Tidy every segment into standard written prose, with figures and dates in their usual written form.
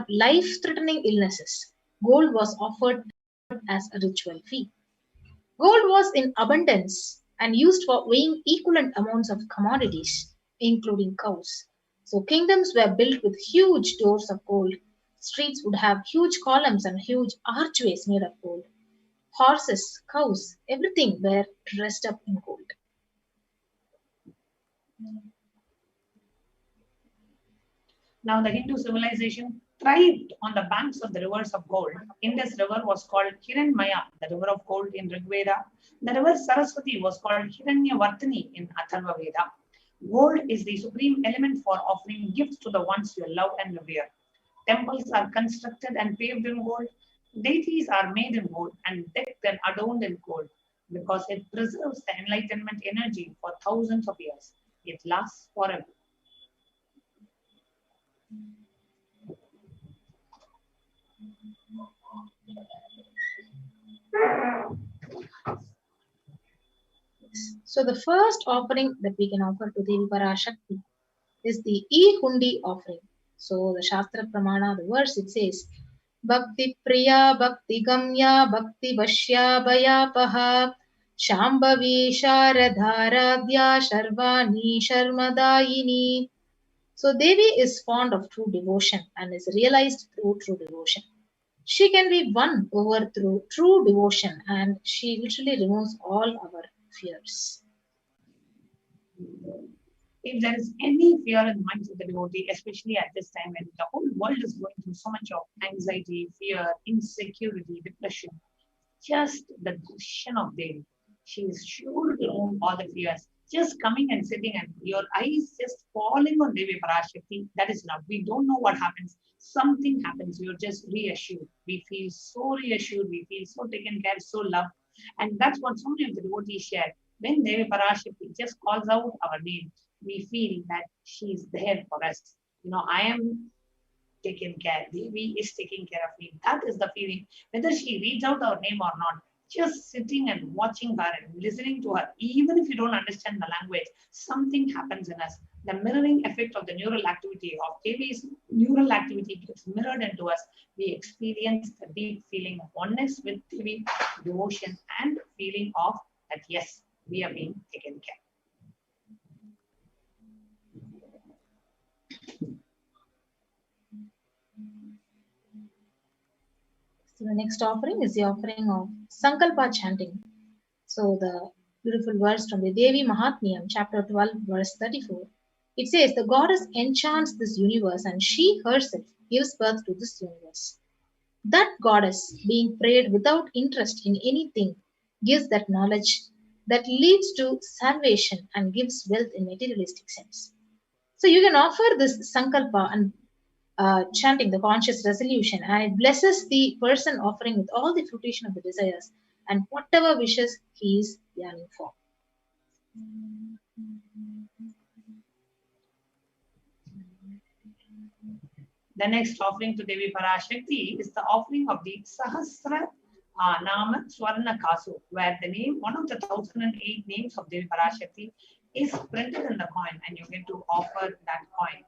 life-threatening illnesses, gold was offered as a ritual fee. Gold was in abundance and used for weighing equivalent amounts of commodities, including cows. So kingdoms were built with huge doors of gold. Streets would have huge columns and huge archways made of gold. Horses, cows, everything were dressed up in gold. Now, the Hindu civilization thrived on the banks of the rivers of gold. Indus River was called Hiranmaya, the river of gold in Rig Veda. The river Saraswati was called Hiranyavartini in Atharva Veda. Gold is the supreme element for offering gifts to the ones you love and revere. Temples are constructed and paved in gold. Deities are made in gold and decked and adorned in gold because it preserves the enlightenment energy for thousands of years. It lasts forever. So the first offering that we can offer to Devi Parashakti is the E-Hundi offering. So the Shastra Pramana, the verse it says, Bhakti Priya Bhakti Gamya Bhakti Vashya Bhayapaha Shambhavi Sharadharadhya Sharvani Sharmadayini. So Devi is fond of true devotion and is realized through true devotion. She can be won over through true devotion and she literally removes all our fears. If there is any fear in the minds of the devotee, especially at this time when the whole world is going through so much of anxiety, fear, insecurity, depression, just the darshan of Devi, she is sure to remove all the fears. Just coming and sitting and your eyes just falling on Devi Parashakti, that is enough. We don't know what happens. Something happens. You're just reassured. We feel so reassured. We feel so taken care, so loved. And that's what so many of the devotees share. When Devi Parashakti just calls out our name, we feel that she is there for us. I am taken care. Devi is taking care of me. That is the feeling. Whether she reads out our name or not, just sitting and watching her and listening to her, even if you don't understand the language, something happens in us. The mirroring effect of the neural activity of Devi's neural activity gets mirrored into us. We experience the deep feeling of oneness with Devi, devotion, and feeling of that, yes, we are being taken care. So the next offering is the offering of Sankalpa chanting. So the beautiful verse from the Devi Mahatmyam, chapter 12, verse 34. It says, the goddess enchants this universe and she herself gives birth to this universe. That goddess, being prayed without interest in anything, gives that knowledge that leads to salvation and gives wealth in materialistic sense. So you can offer this Sankalpa and chanting the conscious resolution, and it blesses the person offering with all the fruition of the desires and whatever wishes he is yearning for. The next offering to Devi Parashakti is the offering of the Sahasra Nama Swarna Kasu, where the name, one of the 1008 names of Devi Parashakti, is printed in the coin, and you get to offer that coin.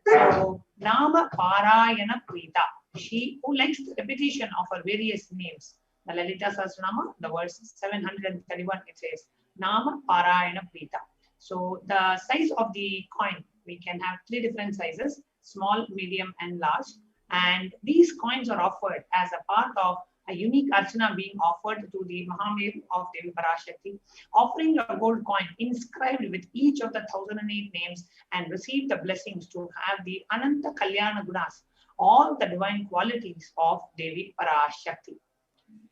So, Nama Parayana Prita, she who likes the repetition of her various names. The Lalita Sahasranama, the verse 731, it says, Nama Parayana Prita. So, the size of the coin, we can have 3 different sizes, small, medium, and large. And these coins are offered as a part of a unique archana being offered to the Mahameru of Devi Parashakti, offering a gold coin inscribed with each of the 1008 names and receive the blessings to have the Ananta Kalyana Gunas, all the divine qualities of Devi Parashakti.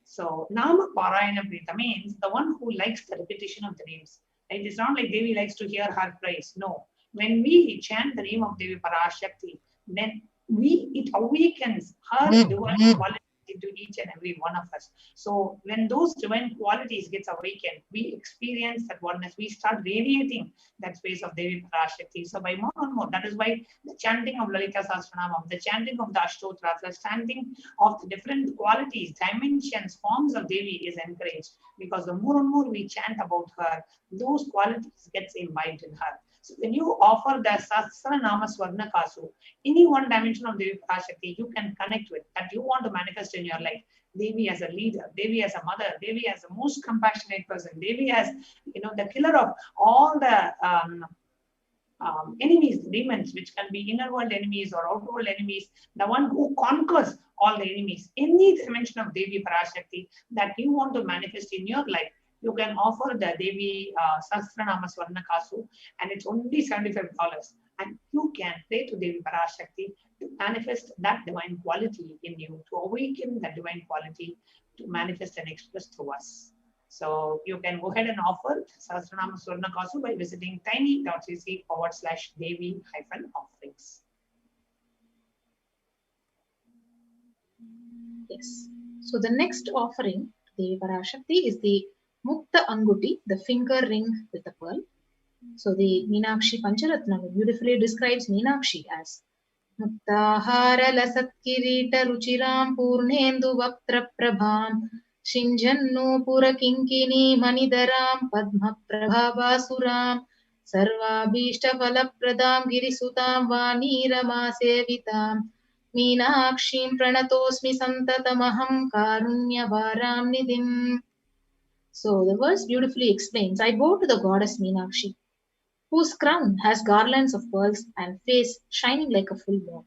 So, Nama Parayana Prita means the one who likes the repetition of the names. It is not like Devi likes to hear her praise. No. When we chant the name of Devi Parashakti, then it awakens her divine qualities into each and every one of us. So when those divine qualities gets awakened, we experience that oneness. We start radiating that space of Devi Parashakti. So by more and more, that is why the chanting of Lalita Sahasranamam, the chanting of the Ashtotras, the chanting of the different qualities, dimensions, forms of Devi is encouraged. Because the more and more we chant about her, those qualities gets imbibed in her. So when you offer the Sahasranama Swarna Kasu, any one dimension of Devi Parashakti you can connect with that you want to manifest in your life. Devi as a leader, Devi as a mother, Devi as the most compassionate person, Devi as the killer of all the enemies, demons, which can be inner world enemies or outer world enemies, the one who conquers all the enemies. Any dimension of Devi Parashakti that you want to manifest in your life, you can offer the Devi Sahasranama Swarna Kasu, and it's only $75. And you can pray to Devi Parashakti to manifest that divine quality in you, to awaken that divine quality, to manifest and express to us. So you can go ahead and offer Sahasranama Swarna Kasu by visiting tiny.cc/Devi-offerings. Yes. So the next offering, Devi Parashakti, is the Mukta Anguti, the finger ring with the pearl. So the Meenakshi Pancharatnam beautifully describes Meenakshi as Muktahara Lasat Kirita Ruchiram Purnendu Vaptra Prabham Shinjannu Pura Kinkini Manidaram Padma Prabhavasuram Sarvabhishta Falapradam Girisutam Vanirama Sevitam Meenakshim Pranatosmi Santatamaham Karunyavaram Nidhim. So the verse beautifully explains, I bow to the goddess Meenakshi, whose crown has garlands of pearls and face shining like a full moon,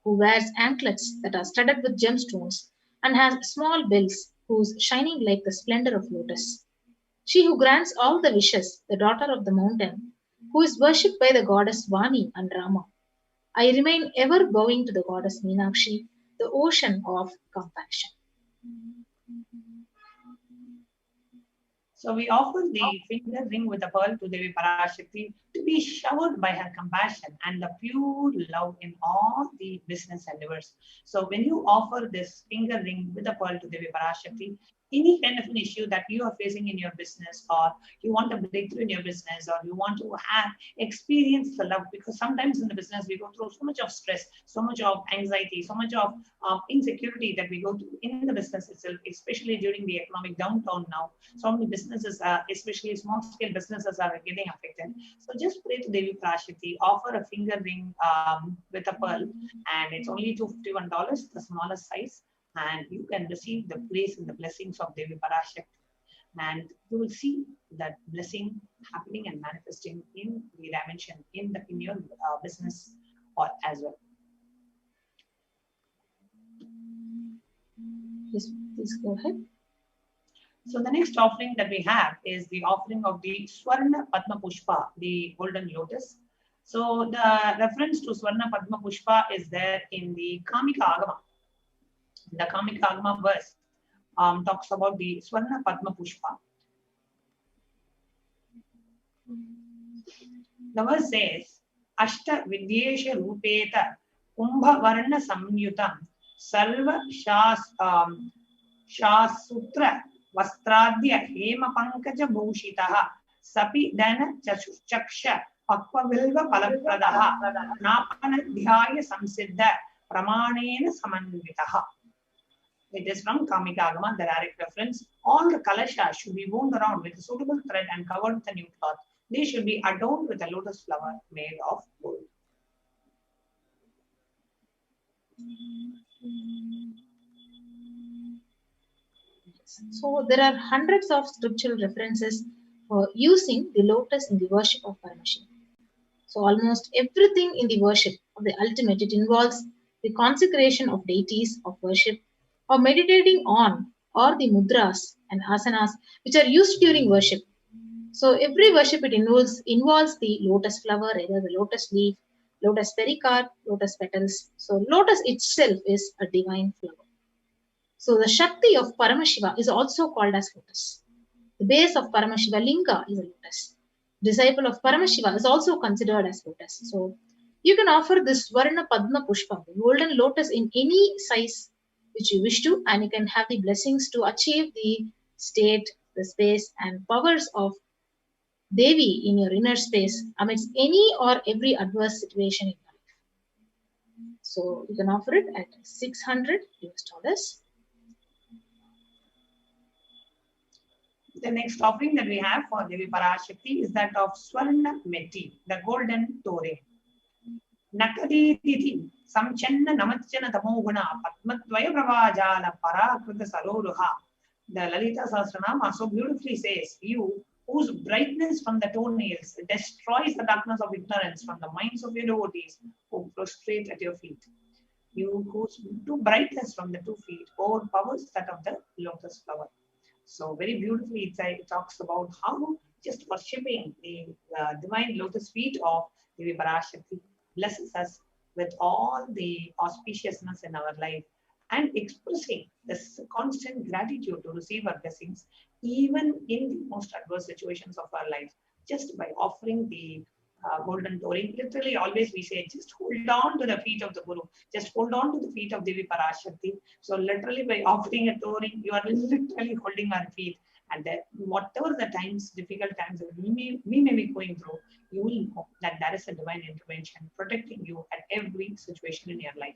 who wears anklets that are studded with gemstones and has small bells whose shining like the splendor of lotus. She who grants all the wishes, the daughter of the mountain, who is worshipped by the goddess Vani and Rama. I remain ever bowing to the goddess Meenakshi, the ocean of compassion. So we offer the finger ring with the pearl to Devi Parashakti to be showered by her compassion and the pure love in all the business endeavors. So when you offer this finger ring with the pearl to Devi Parashakti, any kind of an issue that you are facing in your business, or you want a breakthrough in your business, or you want to have experience the love, because sometimes in the business we go through so much of stress, so much of anxiety, so much of insecurity that we go through in the business itself, especially during the economic downturn now. So many businesses, especially small scale businesses, are getting affected. So just pray to Devi Parashakti, offer a finger ring with a pearl, and it's only $251, the smallest size, and you can receive the grace and the blessings of Devi Parashakti. And you will see that blessing happening and manifesting in the dimension in your business or as well. Yes, please go ahead. So the next offering that we have is the offering of the Swarna Padma Pushpa, the golden lotus. So the reference to Swarna Padma Pushpa is there in the Kamika Agama. The Kamika Agama verse talks about the Swarna Padma Pushpa. The verse says, Ashta Vidyesha Rupeta Kumbha Varna Samyutam Sarva Shasutra Vastradya Hema Pankaja Bhushitaha Sapi Dana Chaksha Pakva Vilva Palapradaha Napanadhyaya Samsiddha Pramanena Samanvitaha. It is from Kamika Agama, the direct reference. All the kalashas should be wound around with a suitable thread and covered with a new cloth. They should be adorned with a lotus flower made of gold. So there are hundreds of scriptural references for using the lotus in the worship of Paramashiva. So almost everything in the worship of the ultimate, it involves the consecration of deities of worship, or meditating on, or the mudras and asanas which are used during worship. So every worship, it involves the lotus flower, either the lotus leaf, lotus pericarp, lotus petals. So lotus itself is a divine flower. So the Shakti of Paramashiva is also called as lotus. The base of Paramashiva Linga is a lotus. Disciple of Paramashiva is also considered as lotus. So you can offer this Varna Padma Pushpa, the golden lotus, in any size which you wish to, and you can have the blessings to achieve the state, the space, and powers of Devi in your inner space amidst any or every adverse situation in life. So you can offer it at $600. The next offering that we have for Devi Parashakti is that of Swarna Meti, the golden tore. Nakaditi, Samchanna Namachana Tamoguna, Padmatvaya Pravajala, Parakrita Saroruha. The Lalita Sahasranama so beautifully says, you whose brightness from the toenails destroys the darkness of ignorance from the minds of your devotees who prostrate at your feet. You whose two brightness from the 2 feet overpowers that of the lotus flower. So very beautifully it talks about how just worshipping the divine lotus feet of Devi Parashakti blesses us with all the auspiciousness in our life and expressing this constant gratitude to receive our blessings even in the most adverse situations of our life, just by offering the golden touring. Literally, always we say, just hold on to the feet of the Guru, just hold on to the feet of Devi Parashakti. So, literally, by offering a touring, you are literally holding our feet. And that whatever the times, difficult times that we may be going through, you will know that there is a divine intervention protecting you at every situation in your life.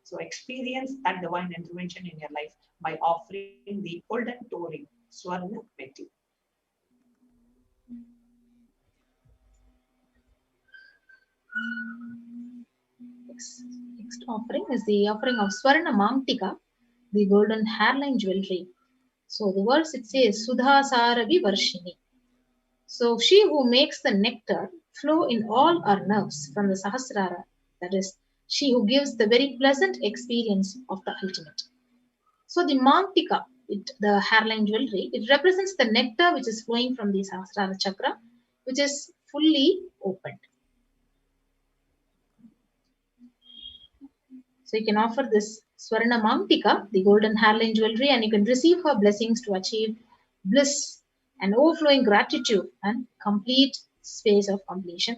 So, experience that divine intervention in your life by offering the golden touring, Swarna Meti. Next offering is the offering of Swarna Mamtika, the golden hairline jewelry. So the verse it says Sudha Saravi Varshini. So she who makes the nectar flow in all our nerves from the Sahasrara, that is, she who gives the very pleasant experience of the ultimate. So the Mamtika, the hairline jewelry, it represents the nectar which is flowing from the Sahasrara chakra, which is fully opened. So you can offer this Swarna Mamtika, the golden hairline jewelry, and you can receive her blessings to achieve bliss and overflowing gratitude and complete space of completion.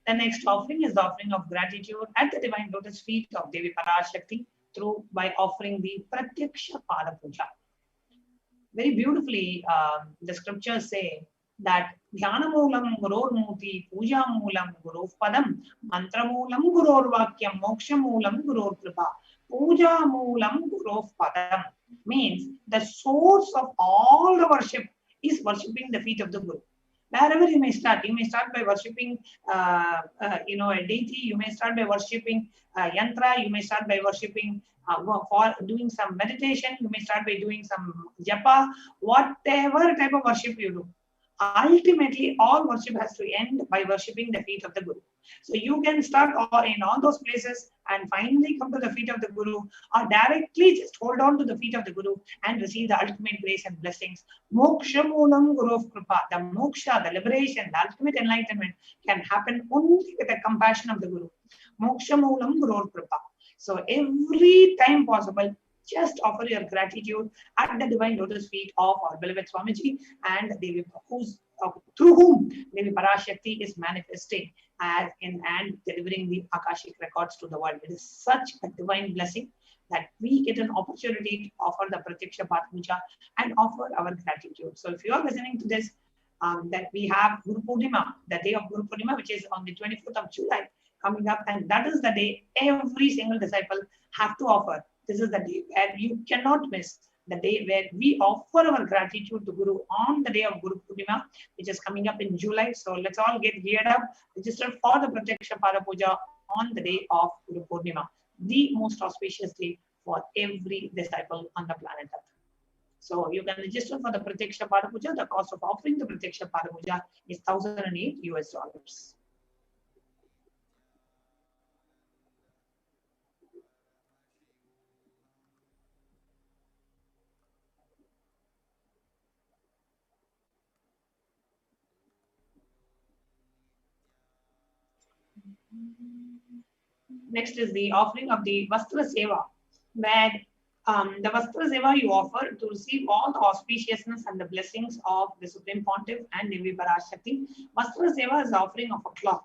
The next offering is the offering of gratitude at the divine lotus feet of Devi Parashakti through by offering the Pratyaksha Pada Puja. Very beautifully, the scriptures say that Dhyana Moolam Guror Muti, Puja Moolam Gurov Padam, Mantra Moolam Guror Vakyam, Moksha Moolam Guror Kripa, Puja Moolam Gurov Padam means the source of all the worship is worshipping the feet of the Guru. Wherever you may start by worshipping, a deity. You may start by worshipping yantra. You may start by worshipping for doing some meditation. You may start by doing some japa. Whatever type of worship you do, ultimately all worship has to end by worshipping the feet of the Guru. So you can start in all those places and finally come to the feet of the Guru, or directly just hold on to the feet of the Guru and receive the ultimate grace and blessings. Moksha Moolam Guru Kripa, the moksha, the liberation, the ultimate enlightenment can happen only with the compassion of the Guru. Moksha Moolam Guru Kripa. So every time possible, just offer your gratitude at the divine lotus feet of our beloved Swamiji and Devi, through whom Devi Parashakti is manifesting and delivering the Akashic records to the world. It is such a divine blessing that we get an opportunity to offer the Pratyaksha Pada Puja and offer our gratitude. So if you are listening to this, that we have Guru Purnima, the day of Guru Purnima, which is on the 24th of July coming up, and that is the day every single disciple have to offer. This is the day where you cannot miss, the day where we offer our gratitude to Guru on the day of Guru Purnima, which is coming up in July. So let's all get geared up, register for the Pratyaksha Pada Puja on the day of Guru Purnima, the most auspicious day for every disciple on the planet Earth. So you can register for the Pratyaksha Pada Puja. The cost of offering the Pratyaksha Pada Puja is $1,008. Next is the offering of the Vastra Seva, where the Vastra Seva you offer to receive all the auspiciousness and the blessings of the Supreme Pontiff and Devi Parashakti. Vastra Seva is the offering of a cloth.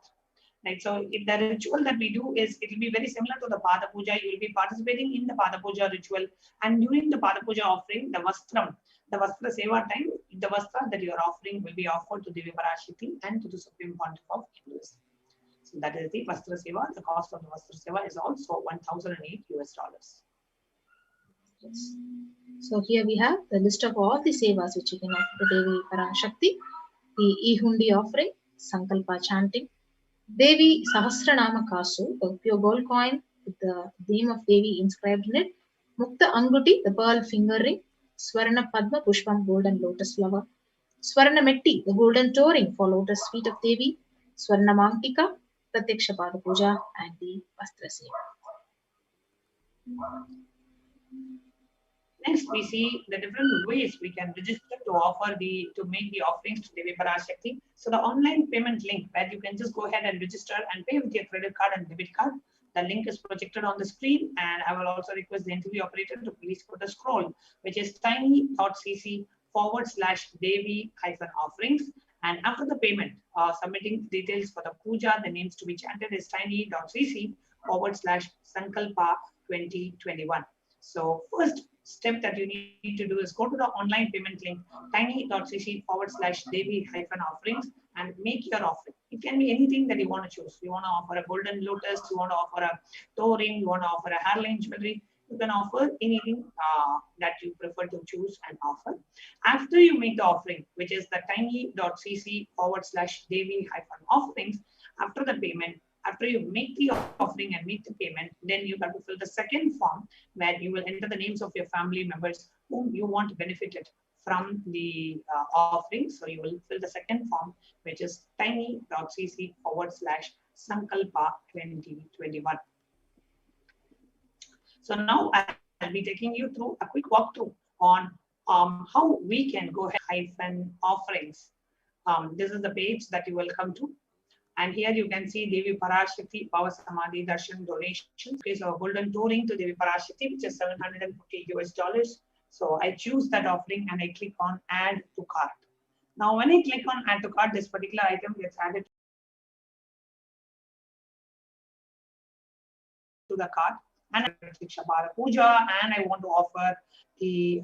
Right? So if the ritual that we do is, it will be very similar to the Pada Puja. You will be participating in the Pada Puja ritual, and during the Pada Puja offering, the Vastra Seva time, the Vastra that you are offering will be offered to Devi Parashakti and to the Supreme Pontiff of Hinduism. So that is the Vastra Seva. The cost of the Vastra Seva is also $1,008 US. Yes. So here we have the list of all the sevas which you can offer to Devi Parashakti, the E-Hundi offering, Sankalpa chanting, Devi Sahasranama Kasu, a pure gold coin with the name of Devi inscribed in it, Mukta Anguti, the pearl finger ring, Swarna Padma Pushpam, golden lotus flower, Swarna Metti, the golden toe ring for lotus feet of Devi, Swarna Mankika, Pratyaksha Pada Puja, and the Vastra Seva. Next, we see the different ways we can register to make the offerings to Devi Parashakti. So the online payment link where you can just go ahead and register and pay with your credit card and debit card. The link is projected on the screen, and I will also request the interview operator to please put a scroll, which is tiny.cc/Devi-offerings. And after the payment, submitting details for the puja, the names to be chanted is tiny.cc/Sankalpa 2021. So first step that you need to do is go to the online payment link tiny.cc/Devi-offerings and make your offering. It can be anything that you want to choose. You want to offer a golden lotus, you want to offer a toe ring, you want to offer a hairline jewelry. You can offer anything that you prefer to choose and offer. After you make the offering, which is the tiny.cc/Devi-offerings, after the payment, after you make the offering and make the payment, then you have to fill the second form where you will enter the names of your family members whom you want benefited from the offering. So you will fill the second form, which is tiny.cc/Sankalpa 2021. So now I'll be taking you through a quick walkthrough on how we can go ahead and offerings. This is the page that you will come to. And here you can see Devi Parashakti Bhava Samadhi Darshan donation. Okay, so a golden toe ring to Devi Parashakti, which is $750. So I choose that offering and I click on add to cart. Now, when I click on add to cart, this particular item gets added to the cart. And Puja, and I want to offer the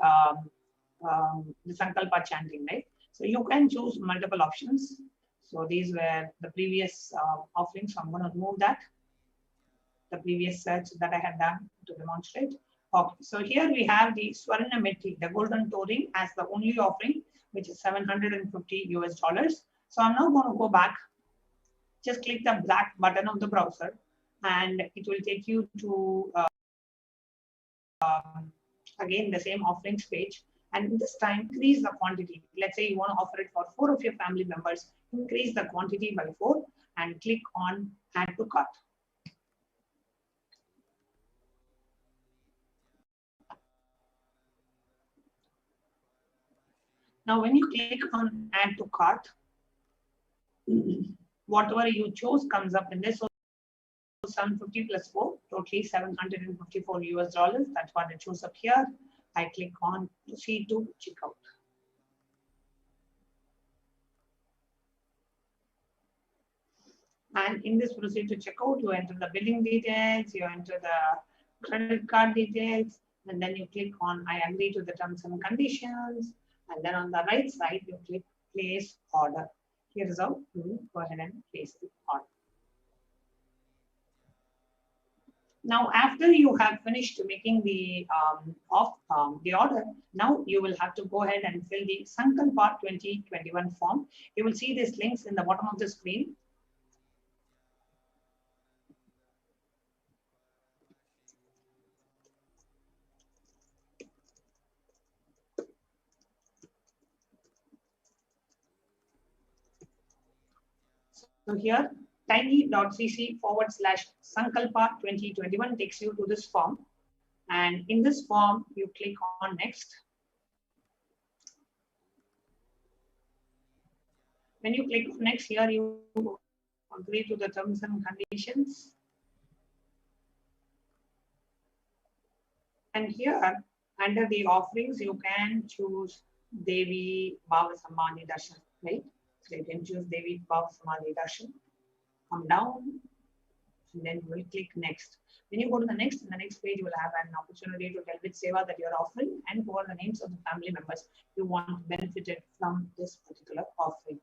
Sankalpa chanting, right? So you can choose multiple options. So these were the previous offerings. So I'm going to remove that, the previous search that I had done to demonstrate. Okay, so here we have the Swarna Metti, the golden toe ring, as the only offering, which is $750. So I'm now going to go back. Just click the black button of the browser, and it will take you to again the same offerings page. And this time, increase the quantity. Let's say you want to offer it for 4 of your family members. Increase the quantity by 4 and click on add to cart. Now, when you click on add to cart, whatever you chose comes up in this. So 750 plus 4, totally $754. That's what I choose up here. I click on proceed to checkout. And in this proceed to checkout, you enter the billing details, you enter the credit card details, and then you click on I agree to the terms and conditions. And then on the right side, you click place order. Here's how you go ahead and place the order. Now, after you have finished making the order, now you will have to go ahead and fill the Sankalpa 2021 form. You will see these links in the bottom of the screen. So here, tiny.cc/Sankalpa 2021 takes you to this form. And in this form, you click on next. When you click on next here, you agree to the terms and conditions. And here, under the offerings, you can choose Devi Bhava Samadhi Darshan, right? So you can choose Devi Bhava Samadhi Darshan. Come down, and then you will click next. When you go to the next, in the next page, you will have an opportunity to tell which seva that you are offering and for the names of the family members you want benefited from this particular offering.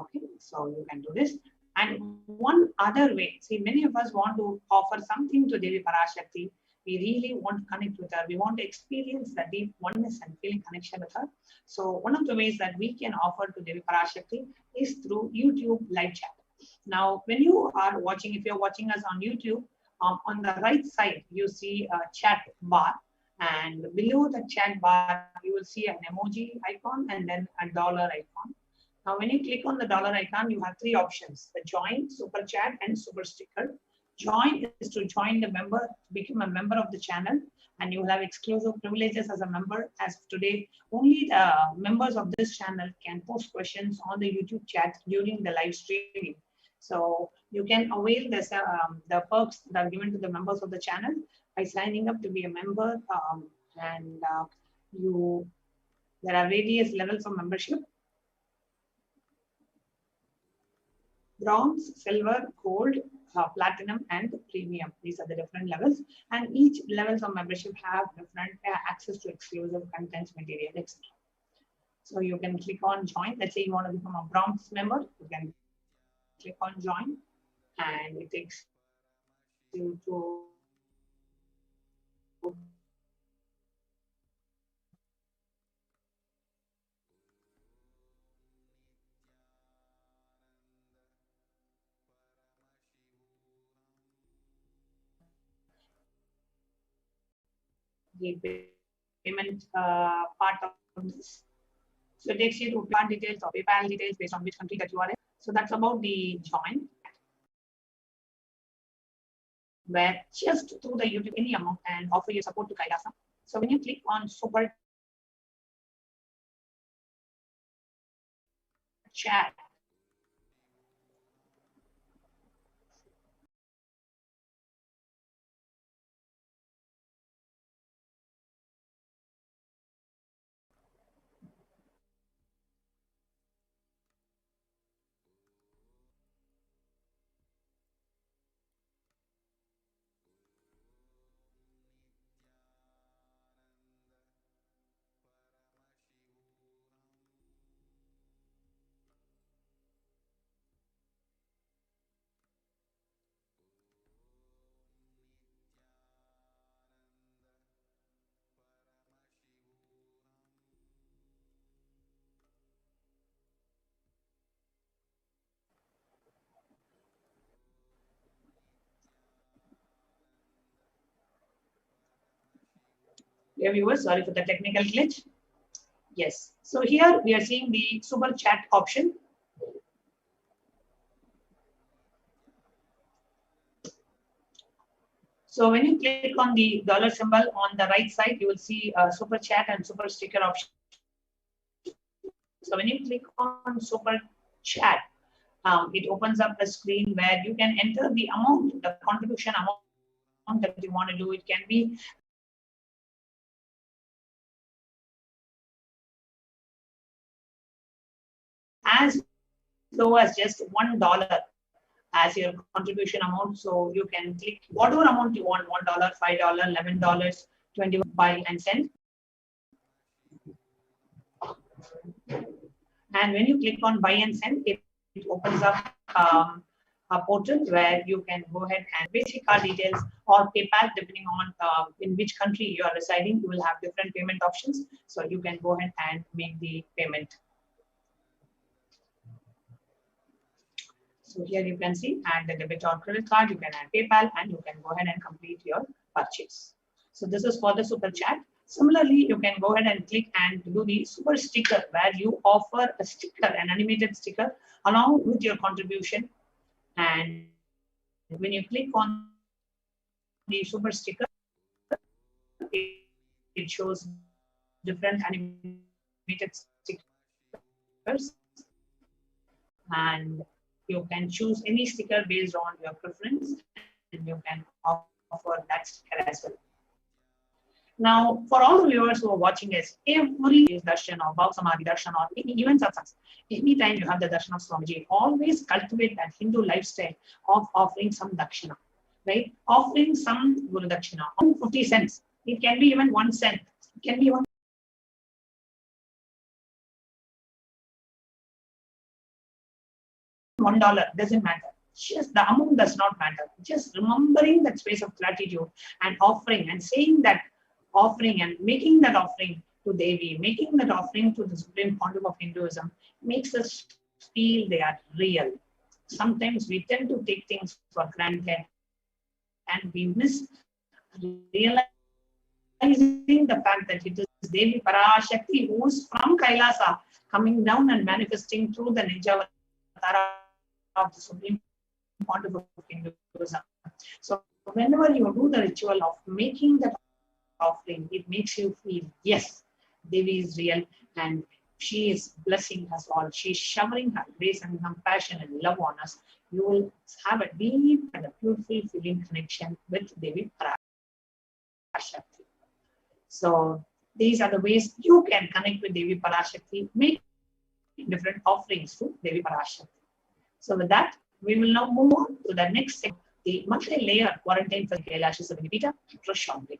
Okay, so you can do this. And one other way, see, many of us want to offer something to Devi Parashakti. We really want to connect with her. We want to experience the deep oneness and feeling connection with her. So one of the ways that we can offer to Devi Parashakti is through YouTube live chat. Now, when you are watching, if you're watching us on YouTube, on the right side, you see a chat bar. And below the chat bar, you will see an emoji icon and then a dollar icon. Now, when you click on the dollar icon, you have three options: the join, super chat, and super sticker. Join is to join the member, become a member of the channel, and you will have exclusive privileges as a member. As of today, only the members of this channel can post questions on the YouTube chat during the live streaming. So you can avail this, the perks that are given to the members of the channel by signing up to be a member. And there are various levels of membership: bronze, silver, gold, platinum, and premium. These are the different levels, and each levels of membership have different access to exclusive content, material, etc. So you can click on join. Let's say you want to become a bronze member, you can click on join, and it takes you to the payment part of this. So it takes you to PayPal details or PayPal details based on which country that you are in. So that's about the join, where just through the YouTube any amount and offer your support to Kailasa. So when you click on super chat, dear viewers, sorry for the technical glitch. Yes. So here we are seeing the super chat option. So when you click on the dollar symbol on the right side, you will see a super chat and super sticker option. So when you click on super chat, it opens up a screen where you can enter the amount, the contribution amount that you want to do. It can be as low as just $1 as your contribution amount. So you can click whatever amount you want: $1, $5, $11, $21, buy and send. And when you click on buy and send, it opens up a portal where you can go ahead and basic card details or PayPal, depending on in which country you are residing. You will have different payment options. So you can go ahead and make the payment. So here you can see add the debit or credit card, you can add PayPal, and you can go ahead and complete your purchase. So this is for the super chat. Similarly, you can go ahead and click and do the super sticker, where you offer a sticker, an animated sticker, along with your contribution. And when you click on the super sticker, it shows different animated stickers, and you can choose any sticker based on your preference, and you can offer that sticker as well. Now, for all the viewers who are watching us, every darshan or Bhav Samadhi darshan or even satsang, anytime you have the darshan of Swamiji, always cultivate that Hindu lifestyle of offering some dakshina, right? Offering some Guru Dakshina, 50 cents. It can be even 1 cent. It can be even $1, doesn't matter. just the amount does not matter. Just remembering that space of gratitude and offering and saying that offering and making that offering to Devi, making that offering to the Supreme Pontiff of Hinduism makes us feel they are real. Sometimes we tend to take things for granted and we miss realizing the fact that it is Devi Parashakti who is from Kailasa coming down and manifesting through the Nijavatara of the Supreme Pontiff of Hinduism. So whenever you do the ritual of making the offering, it makes you feel, yes, Devi is real and she is blessing us all. She is showering her grace and compassion and love on us. You will have a deep and a beautiful feeling connection with Devi Parashakti. So these are the ways you can connect with Devi Parashakti, make different offerings to Devi Parashakti. So with that, we will now move on to the next segment, the multi-layer quarantine for Kailasa Vinipita, Parashakti.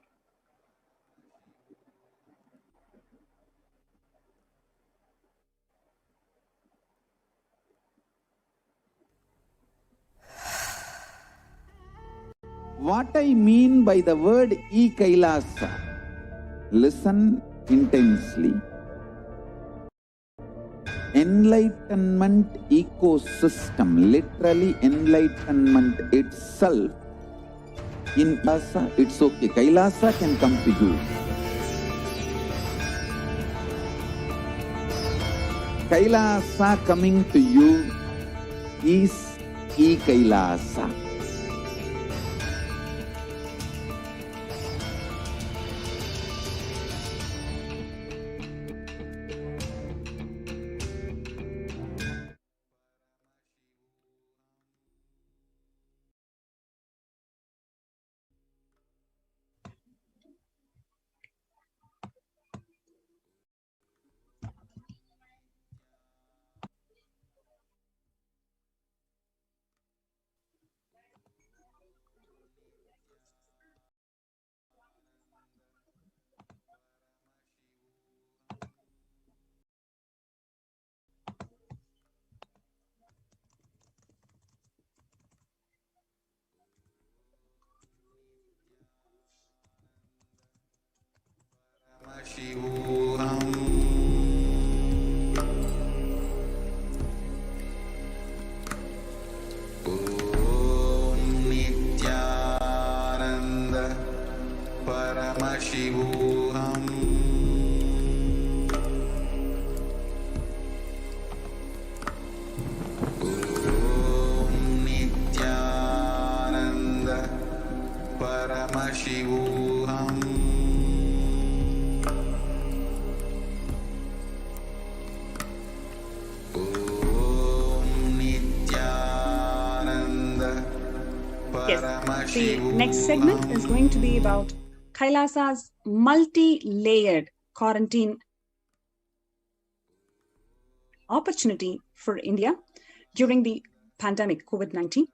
What I mean by the word Kailasa, listen intensely. Enlightenment ecosystem, literally enlightenment itself. In Kailasa, it's okay. Kailasa can come to you. Kailasa coming to you is Kailasa. Paramashivoham. Om Nithyananda Paramashivoham. Om Nithyananda Paramashivoham. Yes, the next segment is going to be about Kailasa's multi-layered quarantine opportunity for India during the pandemic COVID-19.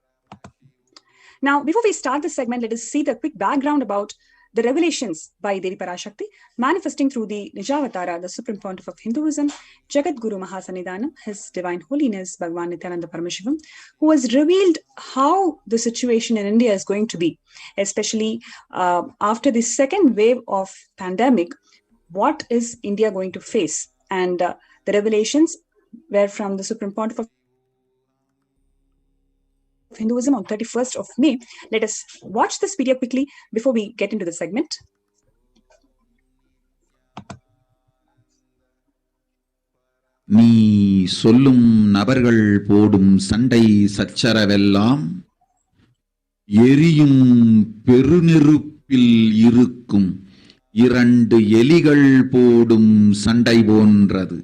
Now, before we start this segment, let us see the quick background about the revelations by Devi Parashakti, manifesting through the Nijavatara, the Supreme Pontiff of Hinduism, Jagat Guru Mahasannidhanam, His Divine Holiness, Bhagavan Nithyananda Paramashivam, who has revealed how the situation in India is going to be, especially after the second wave of pandemic. What is India going to face? And the revelations were from the Supreme Pontiff of Hinduism on 31st of May. Let us watch this video quickly before we get into the segment. நீ சொல்லும் நபர்கள் போடும் சண்டை சச்சரவெல்லாம் எரியும் பெருநெருப்பில் இருக்கும் இரண்டு எலிகள் போடும் சண்டை போன்றது.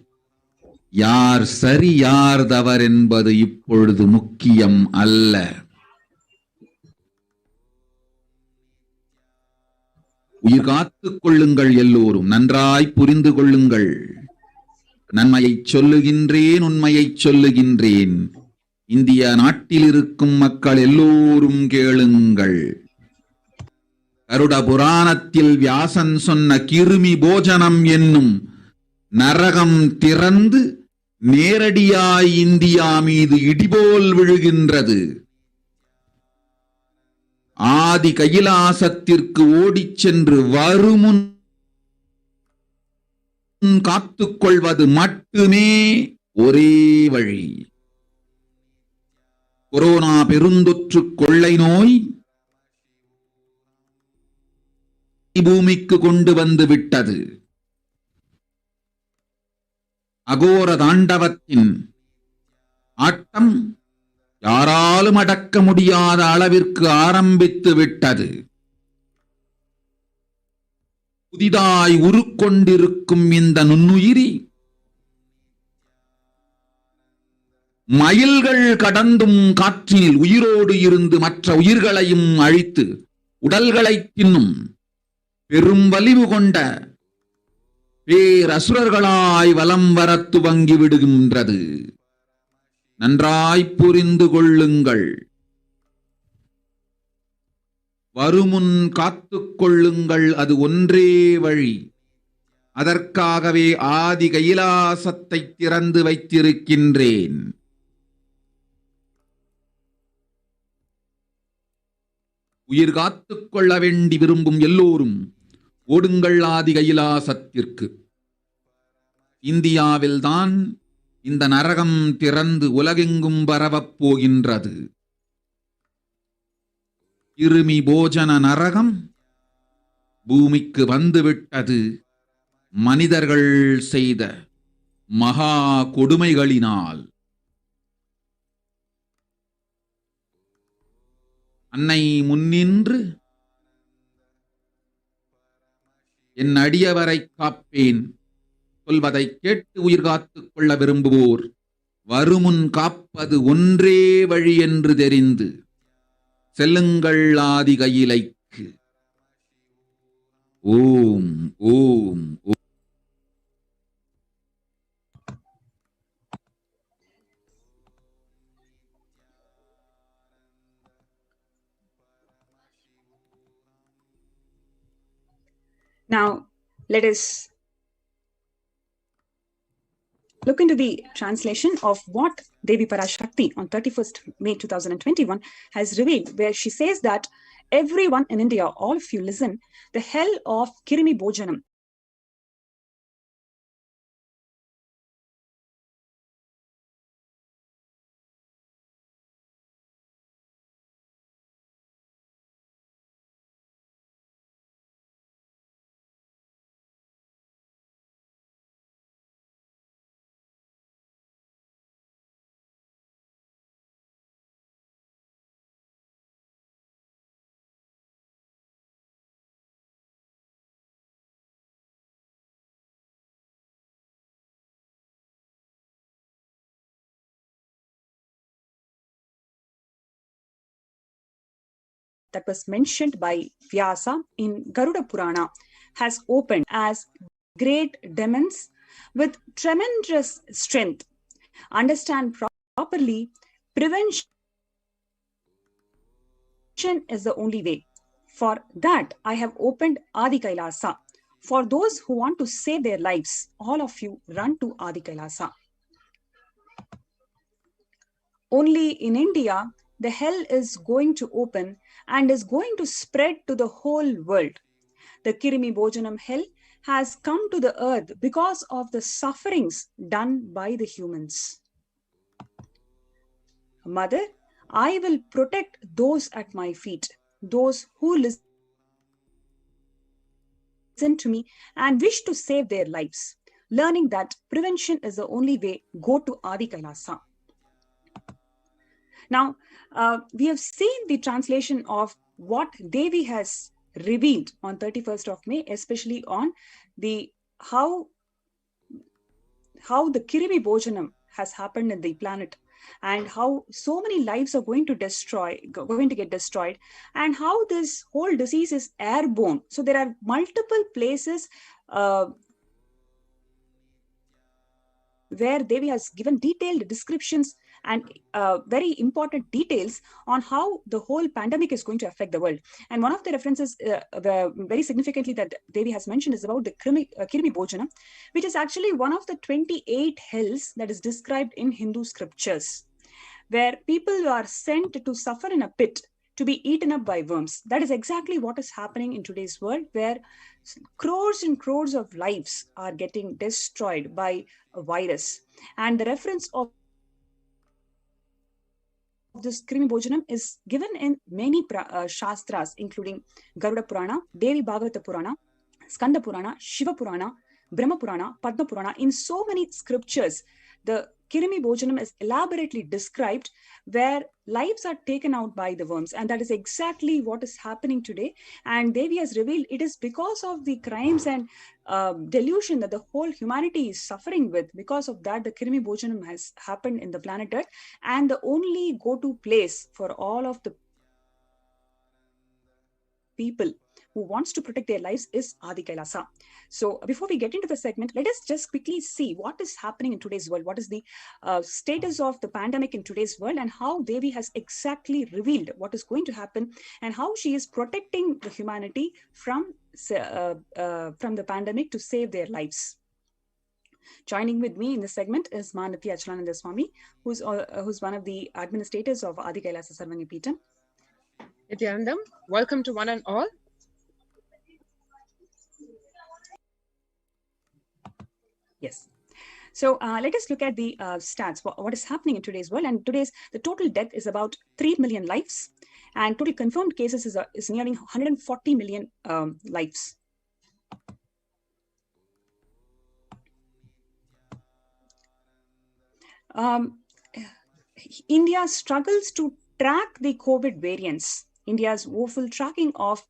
யார் சரி யார் தவறு என்பது இப்பொழுது முக்கியம் அல்ல. உயிர் காத்துக் கொள்ளுங்கள், எல்லோரும் நன்றாய் புரிந்து கொள்ளுங்கள். நன்மையை சொல்லுகின்றேன், உண்மையை சொல்லுகின்றேன். இந்திய நாட்டில் இருக்கும் மக்கள் எல்லோரும் கேளுங்கள். கருட புராணத்தில் வியாசன் சொன்ன கிருமி போஜனம் என்னும் நரகம் திறந்து நேரடியாய் இந்தியா மீது இடிபோல் விழுகின்றது. ஆதி கைலாசத்திற்கு ஓடிச் சென்று வருமுன் காத்துக்கொள்வது மட்டுமே ஒரே வழி. கொரோனா பெருந்தொற்று கொள்ளை நோய் பூமிக்கு கொண்டு வந்து விட்டது. அகோர தாண்டவத்தின் ஆட்டம் யாராலும் அடக்க முடியாத அளவிற்கு ஆரம்பித்து விட்டது. புதிதாய் உருக்கொண்டிருக்கும் இந்த நுண்ணுயிரி மைல்கள் கடந்தும் காற்றில் உயிரோடு இருந்து மற்ற உயிர்களையும் அழித்து உடல்களை தின்னும் பெரும் வலிவு கொண்ட பேரசுரர்களாய் வலம் வர துவங்கி விடுகின்றது. நன்றாய் புரிந்து கொள்ளுங்கள். வருமுன் காத்துக் கொள்ளுங்கள், அது ஒன்றே வழி. அதற்காகவே ஆதி கைலாசத்தை திறந்து வைத்திருக்கின்றேன். உயிர் காத்துக் கொள்ள வேண்டி விரும்பும் எல்லோரும் ஓடுங்கள் ஆதி கைலாசத்திற்கு. இந்தியாவில்தான் இந்த நரகம் திறந்து உலகெங்கும் பரவப் போகின்றது. கிருமி போஜன நரகம் பூமிக்கு வந்துவிட்டது. மனிதர்கள் செய்த மகா கொடுமைகளினால். அன்னை முன்னின்று என் அடியவரை காப்பேன் சொல்வதை கேட்டு உயிர் காத்துக் கொள்ள விரும்புவோர் வருமுன் காப்பது ஒன்றே வழி என்று தெரிந்து செல்லுங்கள் ஆதி கையிலைக்கு. ஓம் ஓம் ஓம். Now, let us look into the translation of what Devi Parashakti on 31st May 2021 has revealed, where she says that everyone in India, all of you listen, the hell of Kirimi Bojanam that was mentioned by Vyasa in Garuda Purana has opened as great demons with tremendous strength. Understand properly, prevention is the only way. For that, I have opened Adi Kailasa. For those who want to save their lives, all of you run to Adi Kailasa. Only in India, the hell is going to open and is going to spread to the whole world. The Kirimi Bojanam hell has come to the earth because of the sufferings done by the humans. Mother, I will protect those at my feet, those who listen to me and wish to save their lives. Learning that prevention is the only way, go to Adi Kailasa. Now, we have seen the translation of what Devi has revealed on 31st of May, especially on the how the Kirimi Bojanam has happened in the planet, and how so many lives are going to get destroyed, and how this whole disease is airborne. So there are multiple places where Devi has given detailed descriptions and very important details on how the whole pandemic is going to affect the world. And one of the references very significantly that Devi has mentioned is about the Kirimi Bojanam, which is actually one of the 28 hells that is described in Hindu scriptures, where people are sent to suffer in a pit to be eaten up by worms. That is exactly what is happening in today's world, where crores and crores of lives are getting destroyed by a virus. And the reference of this Krimi Bhojanam is given in many Shastras, including Garuda Purana, Devi Bhagavata Purana, Skanda Purana, Shiva Purana, Brahma Purana, Padma Purana. In so many scriptures, the Kirimi Bhojanam is elaborately described, where lives are taken out by the worms. And that is exactly what is happening today. And Devi has revealed it is because of the crimes and delusion that the whole humanity is suffering with. Because of that, the Kirimi Bhojanam has happened in the planet Earth. And the only go-to place for all of the people who wants to protect their lives is Adi Kailasa. So before we get into the segment, let us just quickly see what is happening in today's world. What is the status of the pandemic in today's world, and how Devi has exactly revealed what is going to happen, and how she is protecting the humanity from the pandemic to save their lives. Joining with me in this segment is Ma Nithyananda Swami, who's one of the administrators of Adi Kailasa Sarvanya Peetham. Nithyanandam, welcome to one and all. Yes. So let us look at the stats, what is happening in today's world. And the total death is about 3 million lives, and total confirmed cases is nearing 140 million lives. India struggles to track the COVID variants. India's woeful tracking of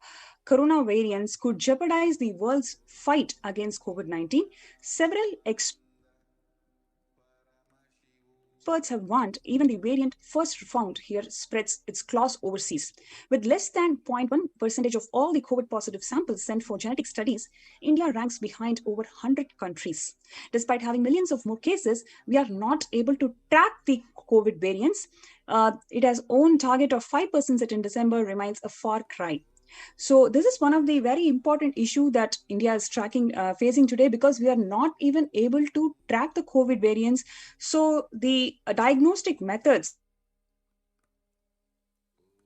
corona variants could jeopardize the world's fight against COVID-19. Several experts have warned even the variant first found here spreads its claws overseas. With less than 0.1% of all the COVID positive samples sent for genetic studies, India ranks behind over 100 countries. Despite having millions of more cases, we are not able to track the COVID variants. It has own target of 5% set in December remains a far cry. So this is one of the very important issue that India is facing today, because we are not even able to track the COVID variants. So the diagnostic methods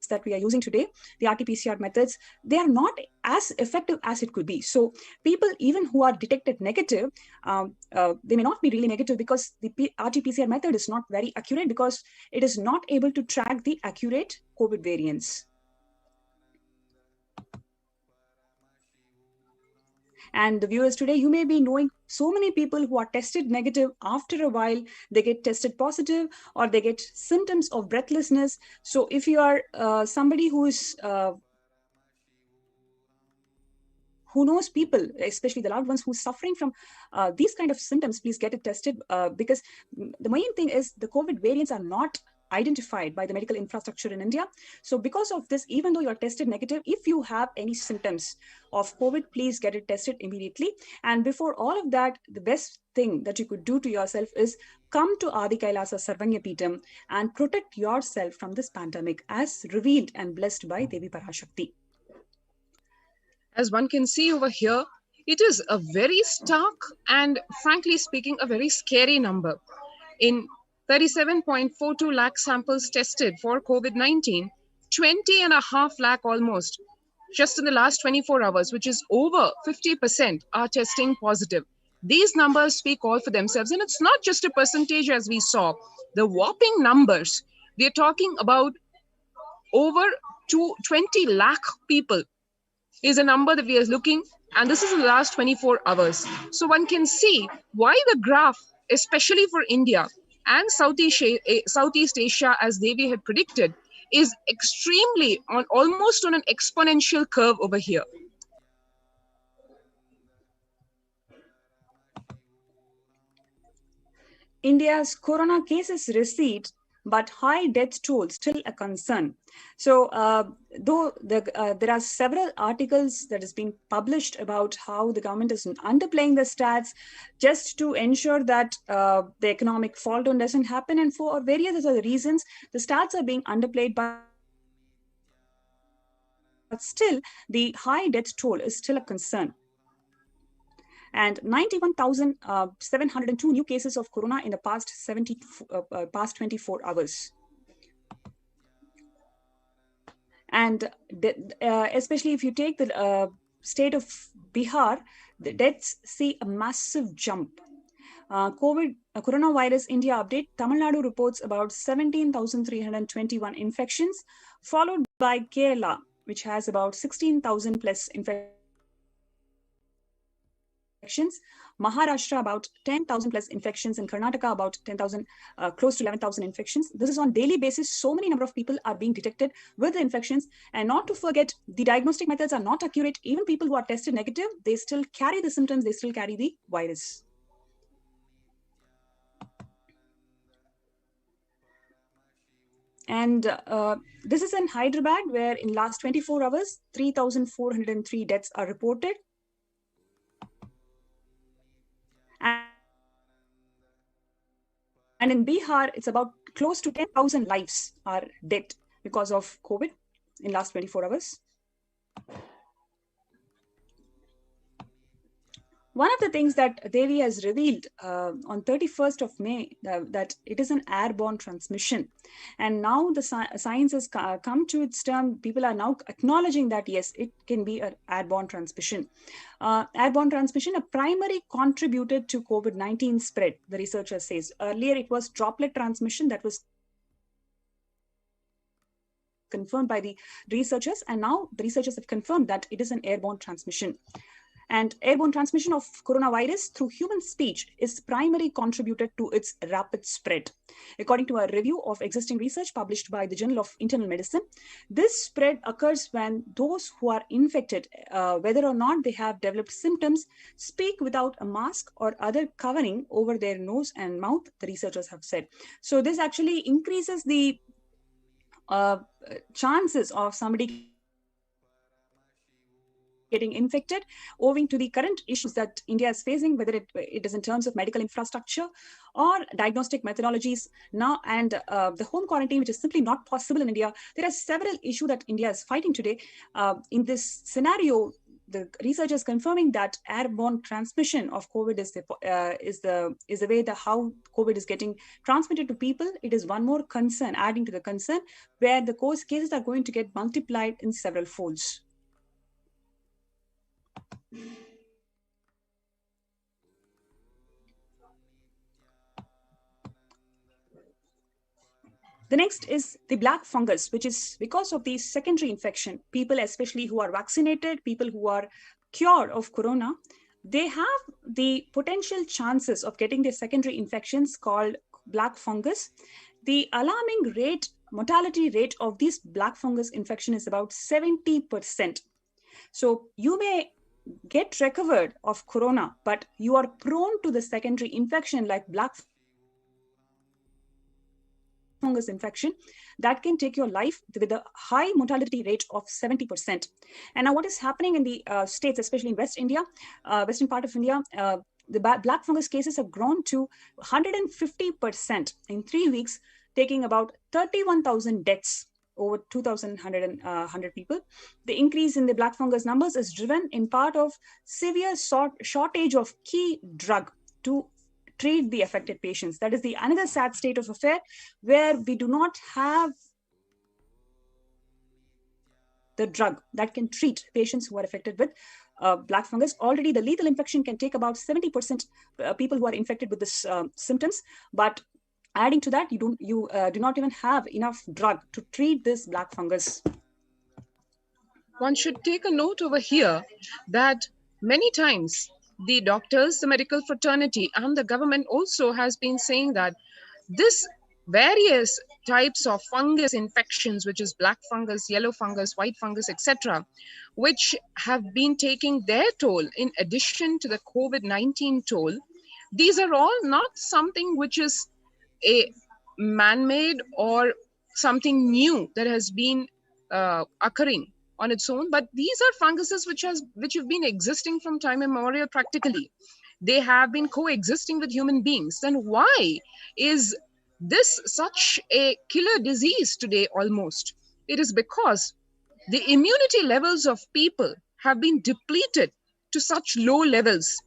that we are using today, the RT-PCR methods, they are not as effective as it could be. So people, even who are detected negative, they may not be really negative, because the RT-PCR method is not very accurate, because it is not able to track the accurate COVID variants. And the viewers today, you may be knowing so many people who are tested negative. After a while, they get tested positive, or they get symptoms of breathlessness. So if you are somebody who is who knows people, especially the loved ones who are suffering from these kind of symptoms, please get it tested, because the main thing is the COVID variants are not identified by the medical infrastructure in India. So because of this, even though you are tested negative, if you have any symptoms of COVID, please get it tested immediately. And before all of that, the best thing that you could do to yourself is come to Adi Kailasa Sarvanya Peetham and protect yourself from this pandemic, as revealed and blessed by Devi Parashakti. As one can see over here, it is a very stark and, frankly speaking, a very scary number. In 37.42 lakh samples tested for COVID-19, 20.5 lakh almost, just in the last 24 hours, which is over 50%, are testing positive. These numbers speak all for themselves. And it's not just a percentage, as we saw. The whopping numbers, we're talking about over 20 lakh people is a number that we are looking, and this is in the last 24 hours. So one can see why the graph, especially for India and Southeast Asia, as Devi had predicted, is extremely almost on an exponential curve over here. India's corona cases recede, but high death toll still a concern. So though there are several articles that has been published about how the government is underplaying the stats just to ensure that the economic fall down doesn't happen, and for various other reasons, the stats are being underplayed, but still the high death toll is still a concern. And 91,702 new cases of corona in the past 24 hours. And And especially if you take the state of Bihar, the deaths see a massive jump. Coronavirus India update, Tamil Nadu reports about 17,321 infections, followed by Kerala, which has about 16,000 plus infections. Maharashtra about 10,000 plus infections, and Karnataka about 10,000, close to 11,000 infections. This is on daily basis. So many number of people are being detected with the infections, and not to forget, the diagnostic methods are not accurate. Even people who are tested negative, they still carry the symptoms, they still carry the virus. And this is in Hyderabad, where in last 24 hours, 3,403 deaths are reported. And in Bihar, it's about close to 10,000 lives are dead because of COVID in last 24 hours. One of the things that Devi has revealed on 31st of May, that it is an airborne transmission. And now the science has come to its term. People are now acknowledging that, yes, it can be an airborne transmission. Airborne transmission, a primary contributor to COVID-19 spread, the researcher says. Earlier, it was droplet transmission that was confirmed by the researchers. And now the researchers have confirmed that it is an airborne transmission. And airborne transmission of coronavirus through human speech is primary contributor to its rapid spread. According to a review of existing research published by the Journal of Internal Medicine, this spread occurs when those who are infected, whether or not they have developed symptoms, speak without a mask or other covering over their nose and mouth, the researchers have said. So this actually increases the chances of somebody getting infected, owing to the current issues that India is facing, whether it is in terms of medical infrastructure or diagnostic methodologies now, and the home quarantine, which is simply not possible in India. There are several issues that India is fighting today. In this scenario, the researchers confirming that airborne transmission of COVID is the way how COVID is getting transmitted to people. It is one more concern, adding to the concern, where the cases are going to get multiplied in several folds. The next is the black fungus, which is because of the secondary infection. People, especially who are vaccinated, people who are cured of corona, they have the potential chances of getting the secondary infections called black fungus. The alarming rate, mortality rate of this black fungus infection is about 70%. So you may get recovered of corona, but you are prone to the secondary infection like black fungus infection that can take your life with a high mortality rate of 70%. And now what is happening in the states, especially in West India, western part of India, the black fungus cases have grown to 150% in 3 weeks, taking about 31,000 deaths over 2,100 people. The increase in the black fungus numbers is driven in part of severe shortage of key drug to treat the affected patients. That is the another sad state of affair, where we do not have the drug that can treat patients who are affected with black fungus. Already the lethal infection can take about 70% people who are infected with this symptoms, but adding to that, you do not even have enough drug to treat this black fungus. One should take a note over here that many times the doctors, the medical fraternity, and the government also has been saying that this various types of fungus infections, which is black fungus, yellow fungus, white fungus, etc., which have been taking their toll in addition to the COVID-19 toll, these are all not something which is a man-made or something new that has been occurring on its own, but these are funguses which have been existing from time immemorial practically. They have been coexisting with human beings. Then why is this such a killer disease today almost? It is because the immunity levels of people have been depleted to such low levels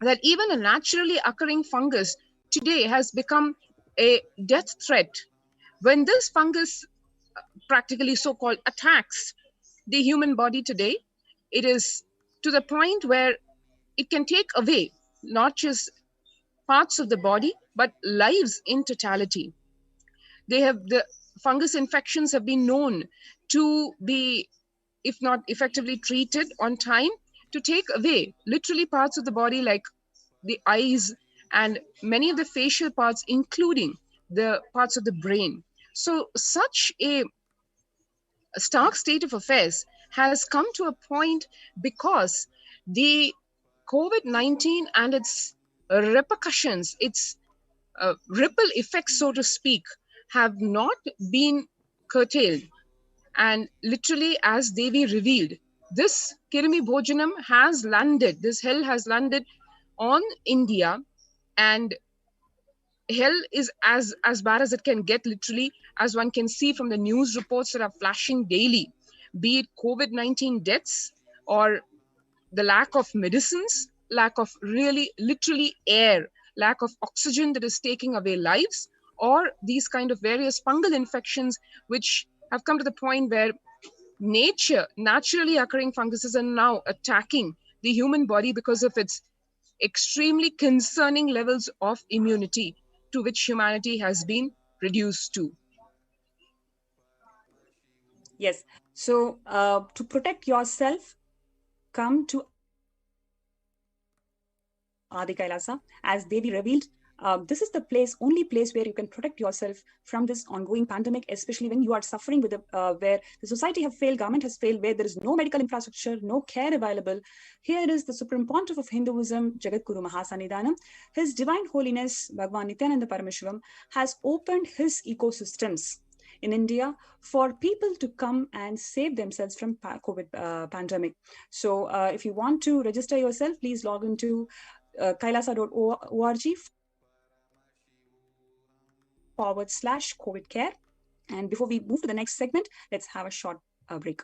that even a naturally occurring fungus today has become a death threat. When this fungus practically so-called attacks the human body today. It is to the point where it can take away not just parts of the body, but lives in totality. The fungus infections have been known to be, if not effectively treated on time, to take away literally parts of the body like the eyes and many of the facial parts, including the parts of the brain. So such a stark state of affairs has come to a point because the COVID-19 and its repercussions, its ripple effects, so to speak, have not been curtailed. And literally, as Devi revealed, this Kirimi Bhojanam has landed, this hell has landed on India, and hell is as bad as it can get, literally, as one can see from the news reports that are flashing daily, be it COVID-19 deaths or the lack of medicines, lack of really literally air, lack of oxygen that is taking away lives, or these kind of various fungal infections which have come to the point where naturally occurring funguses are now attacking the human body because of its extremely concerning levels of immunity to which humanity has been reduced to. Yes. So to protect yourself, come to Adi Kailasa. As Devi revealed, this is the only place where you can protect yourself from this ongoing pandemic, especially when you are suffering with where the society have failed, government has failed, where there is no medical infrastructure, no care available. Here is the Supreme Pontiff of Hinduism, Jagadguru Mahasannidhanam. His Divine Holiness, Bhagwan Nithyananda Paramashivam, has opened his ecosystems in India for people to come and save themselves from COVID pandemic. So if you want to register yourself, please log into kailasa.org/COVID care. And before we move to the next segment, let's have a short break.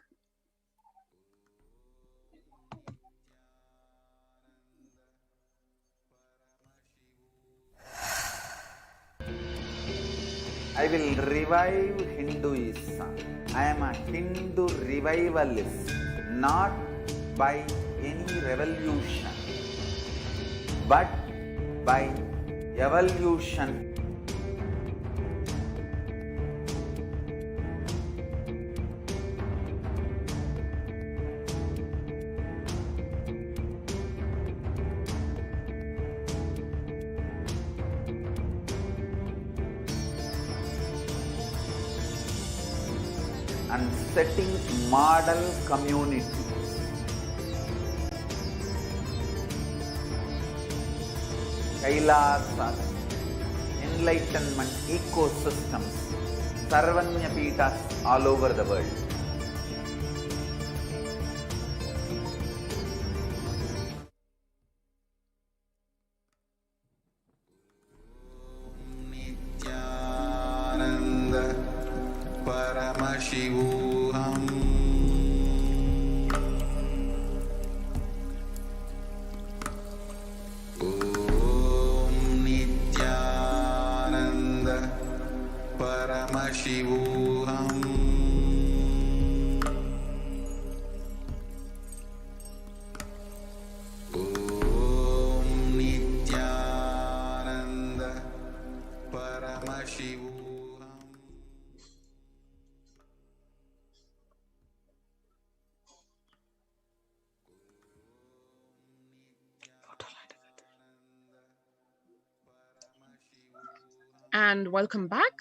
I will revive Hinduism. I am a Hindu revivalist, not by any revolution, but by evolution. And setting model communities. Kailasa, enlightenment ecosystems, Sarvanya Peethas all over the world. Nithyananda Paramashivoham. Om Nithyananda Paramashivoham. Om Nithyananda Paramashivoham. And welcome back.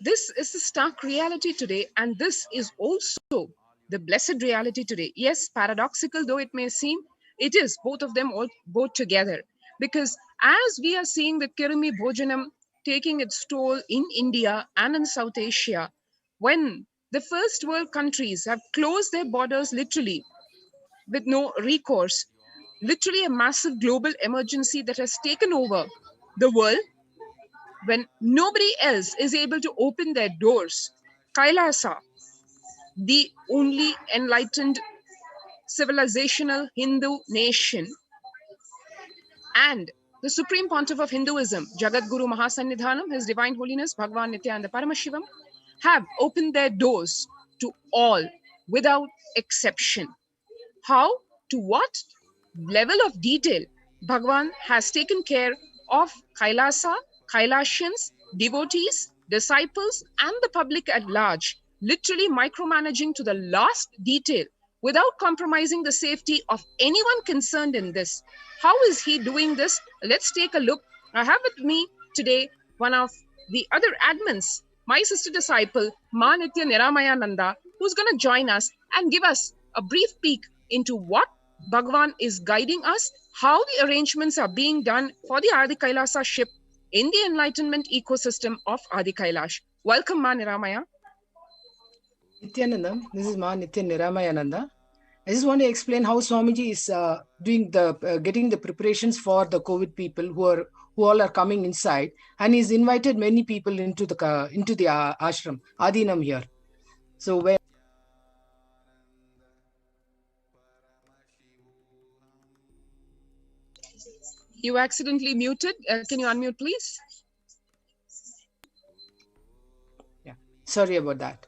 This is the stark reality today, and this is also the blessed reality today. Yes, paradoxical though it may seem, it is both of them both together. Because as we are seeing the Kirimi Bhojanam taking its toll in India and in South Asia, when the first world countries have closed their borders literally with no recourse, literally a massive global emergency that has taken over the world, when nobody else is able to open their doors, Kailasa, the only enlightened civilizational Hindu nation, and the Supreme Pontiff of Hinduism, Jagat Guru Mahasannidhanam, His Divine Holiness Bhagwan Nithyananda Paramashivam, have opened their doors to all without exception. How, to what level of detail Bhagwan has taken care of Kailasa, Kailasians, devotees, disciples, and the public at large, literally micromanaging to the last detail without compromising the safety of anyone concerned in this. How is he doing this? Let's take a look. I have with me today one of the other admins, my sister disciple, Ma Nitya Niramayananda, who's going to join us and give us a brief peek into what Bhagwan is guiding us, how the arrangements are being done for the Adi Kailasa ship in the enlightenment ecosystem of Adi Kailash. Welcome, Ma Niramaya. Nithyanandam, this is Ma Nitya Niramayananda. I just want to explain how Swamiji is doing the getting the preparations for the COVID people who all are coming inside, and he's invited many people into the ashram Adinam here. So where You accidentally muted. Can you unmute, please? Yeah, sorry about that.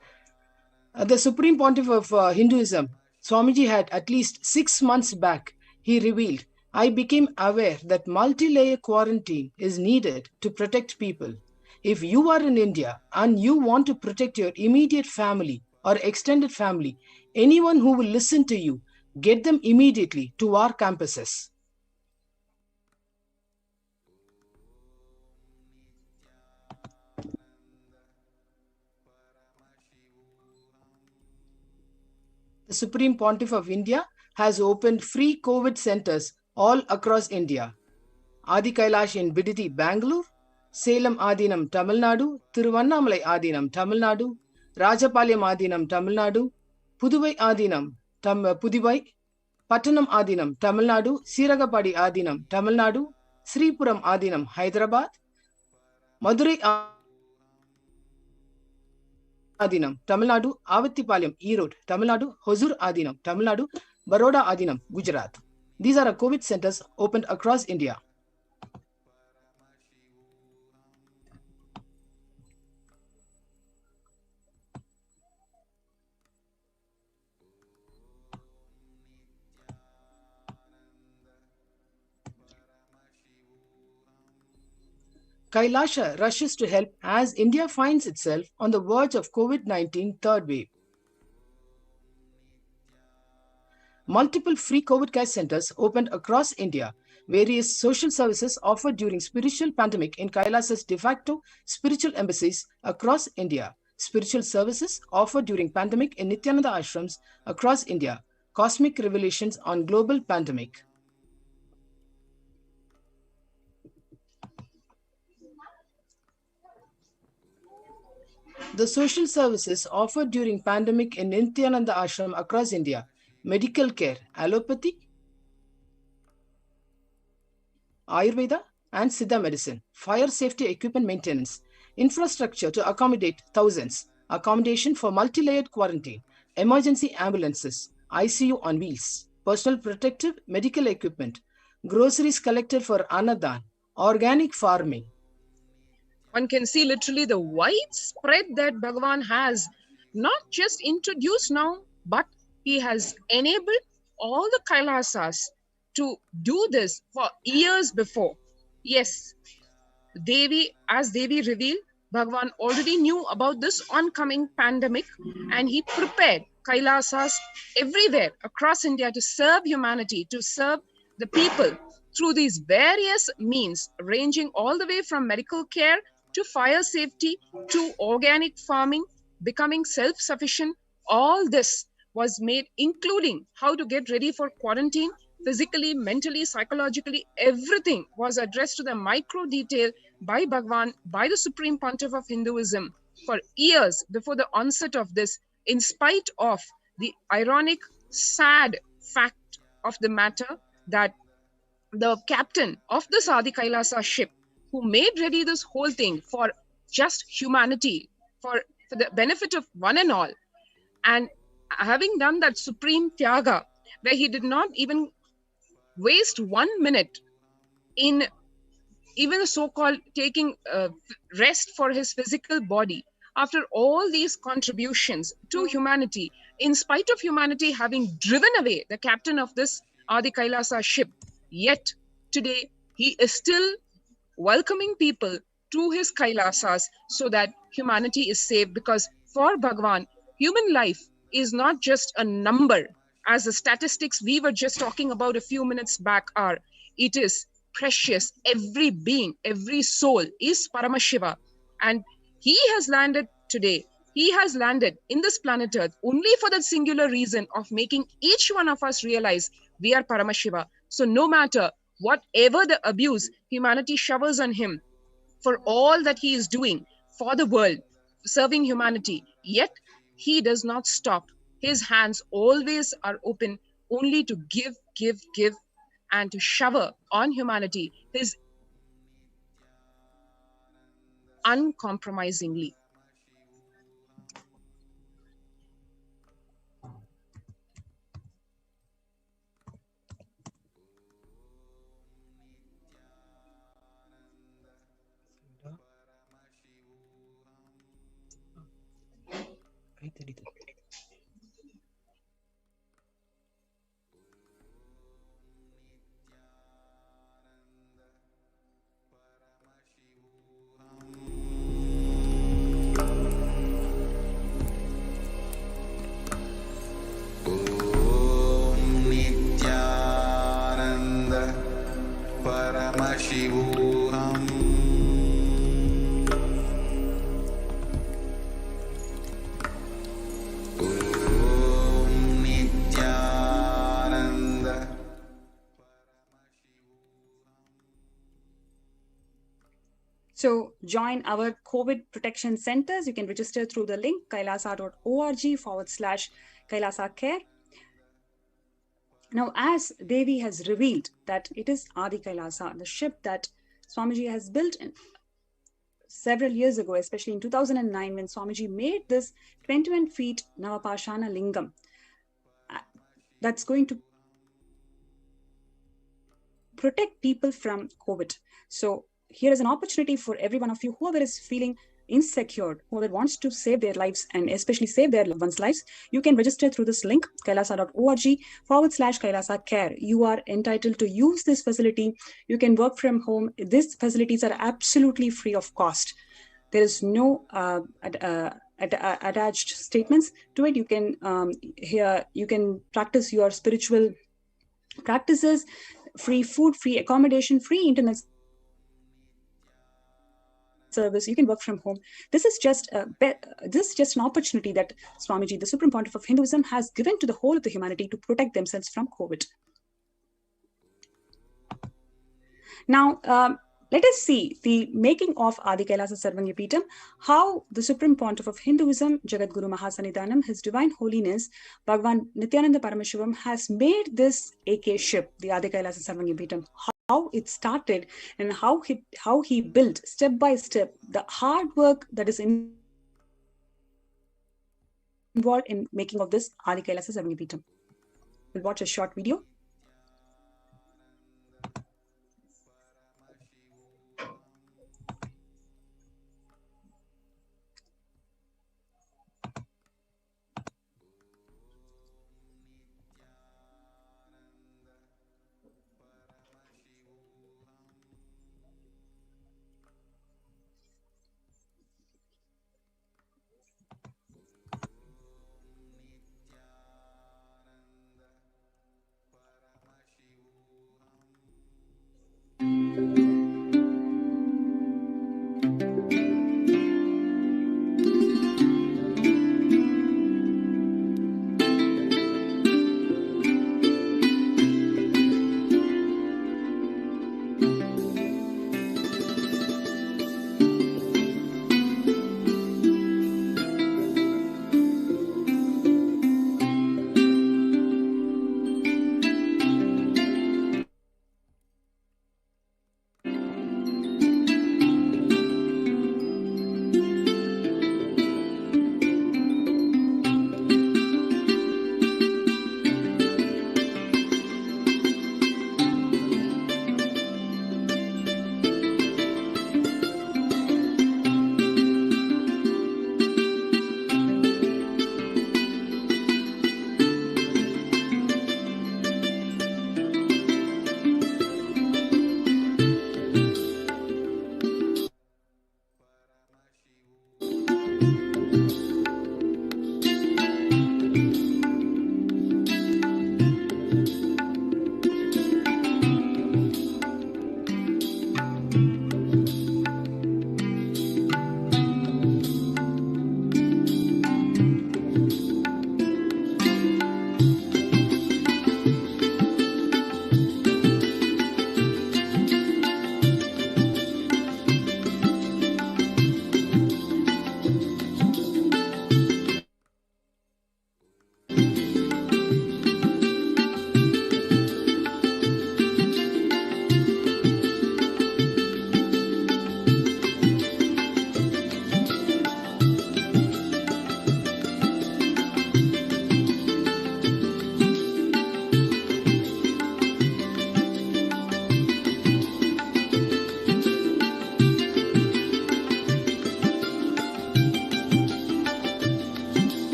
The Supreme Pontiff of Hinduism, Swamiji, had at least 6 months back, he revealed, I became aware that multi-layer quarantine is needed to protect people. If you are in India and you want to protect your immediate family or extended family, anyone who will listen to you, get them immediately to our campuses. The Supreme Pontiff of India has opened free COVID centers all across India. Adi Kailash in Biditi, Bangalore, Salem Adinam, Tamil Nadu, Thiruvannamalai Adinam, Tamil Nadu, Rajapalayam Adinam, Tamil Nadu, Puduvai Adinam, Pudivai, Pattanam Adinam, Tamil Nadu, Siragapadi Adinam, Tamil Nadu, Sripuram Adinam, Hyderabad, Madurai Adinam, Tamil Nadu, Avattipalayam, Erode, Tamil Nadu, Hosur Adinam, Tamil Nadu, Baroda Adinam, Gujarat. These are COVID centers opened across India. Kailasa rushes to help as India finds itself on the verge of COVID-19 third wave. Multiple free COVID care centers opened across India. Various social services offered during spiritual pandemic in Kailasa's de facto spiritual embassies across India. Spiritual services offered during pandemic in Nithyananda ashrams across India. Cosmic revelations on global pandemic. The social services offered during pandemic in Nithyananda ashram across India. Medical care, allopathy, Ayurveda and Siddha medicine, fire safety equipment maintenance, infrastructure to accommodate thousands, accommodation for multi-layered quarantine, emergency ambulances, ICU on wheels, personal protective medical equipment, groceries collected for Annadan, organic farming. One can see literally the widespread that Bhagavan has not just introduced now, but he has enabled all the Kailasas to do this for years before. Yes, Devi, as Devi revealed, Bhagavan already knew about this oncoming pandemic, and he prepared Kailasas everywhere across India to serve humanity, to serve the people through these various means, ranging all the way from medical care to fire safety to organic farming, becoming self-sufficient. All this was made, including how to get ready for quarantine, physically, mentally, psychologically, everything was addressed to the micro detail by Bhagwan, by the Supreme Pontiff of Hinduism for years before the onset of this, in spite of the ironic, sad fact of the matter that the captain of the Adi Kailasa ship, who made ready this whole thing for just humanity, for the benefit of one and all, and having done that supreme tyaga, where he did not even waste 1 minute in even the so-called taking rest for his physical body. After all these contributions to humanity, in spite of humanity having driven away the captain of this Adi Kailasa ship, yet today he is still welcoming people to his Kailasas so that humanity is saved. Because for Bhagwan, human life is not just a number, as the statistics we were just talking about a few minutes back are. It is precious. Every being, every soul is Paramashiva. And he has landed today. He has landed in this planet Earth only for the singular reason of making each one of us realize we are Paramashiva. So no matter whatever the abuse humanity showers on him, for all that he is doing for the world, serving humanity, yet he does not stop. His hands always are open only to give, give, give, and to shower on humanity his uncompromisingly. ॐ नित्यानन्द परमशिवोऽहम् ॐ Nityanand So join our COVID protection centers. You can register through the link kailasa.org/Kailasa Care. Now, as Devi has revealed that it is Adi Kailasa, the ship that Swamiji has built several years ago, especially in 2009, when Swamiji made this 21 feet Navapashana Lingam, that's going to protect people from COVID. So here is an opportunity for every one of you, whoever is feeling insecure, whoever wants to save their lives and especially save their loved ones' lives, you can register through this link, kailasa.org/Kailasa Care. You are entitled to use this facility. You can work from home. These facilities are absolutely free of cost. There is no attached statements to it. You can here you can practice your spiritual practices, free food, free accommodation, free internet service. You can work from home. This is just an opportunity that Swamiji, the Supreme Pontiff of Hinduism, has given to the whole of the humanity to protect themselves from COVID. Now, let us see the making of Adi Kailasa Sarvanya Peetham, how the Supreme Pontiff of Hinduism, Jagadguru Mahasannidhanam, His Divine Holiness, Bhagwan Nithyananda Paramashivam, has made this AK ship, the Adi Kailasa Sarvanya Peetham, how it started and how he built step by step the hard work that is involved in making of this Adi Kailasa Sarvanya Peetham. We'll watch a short video.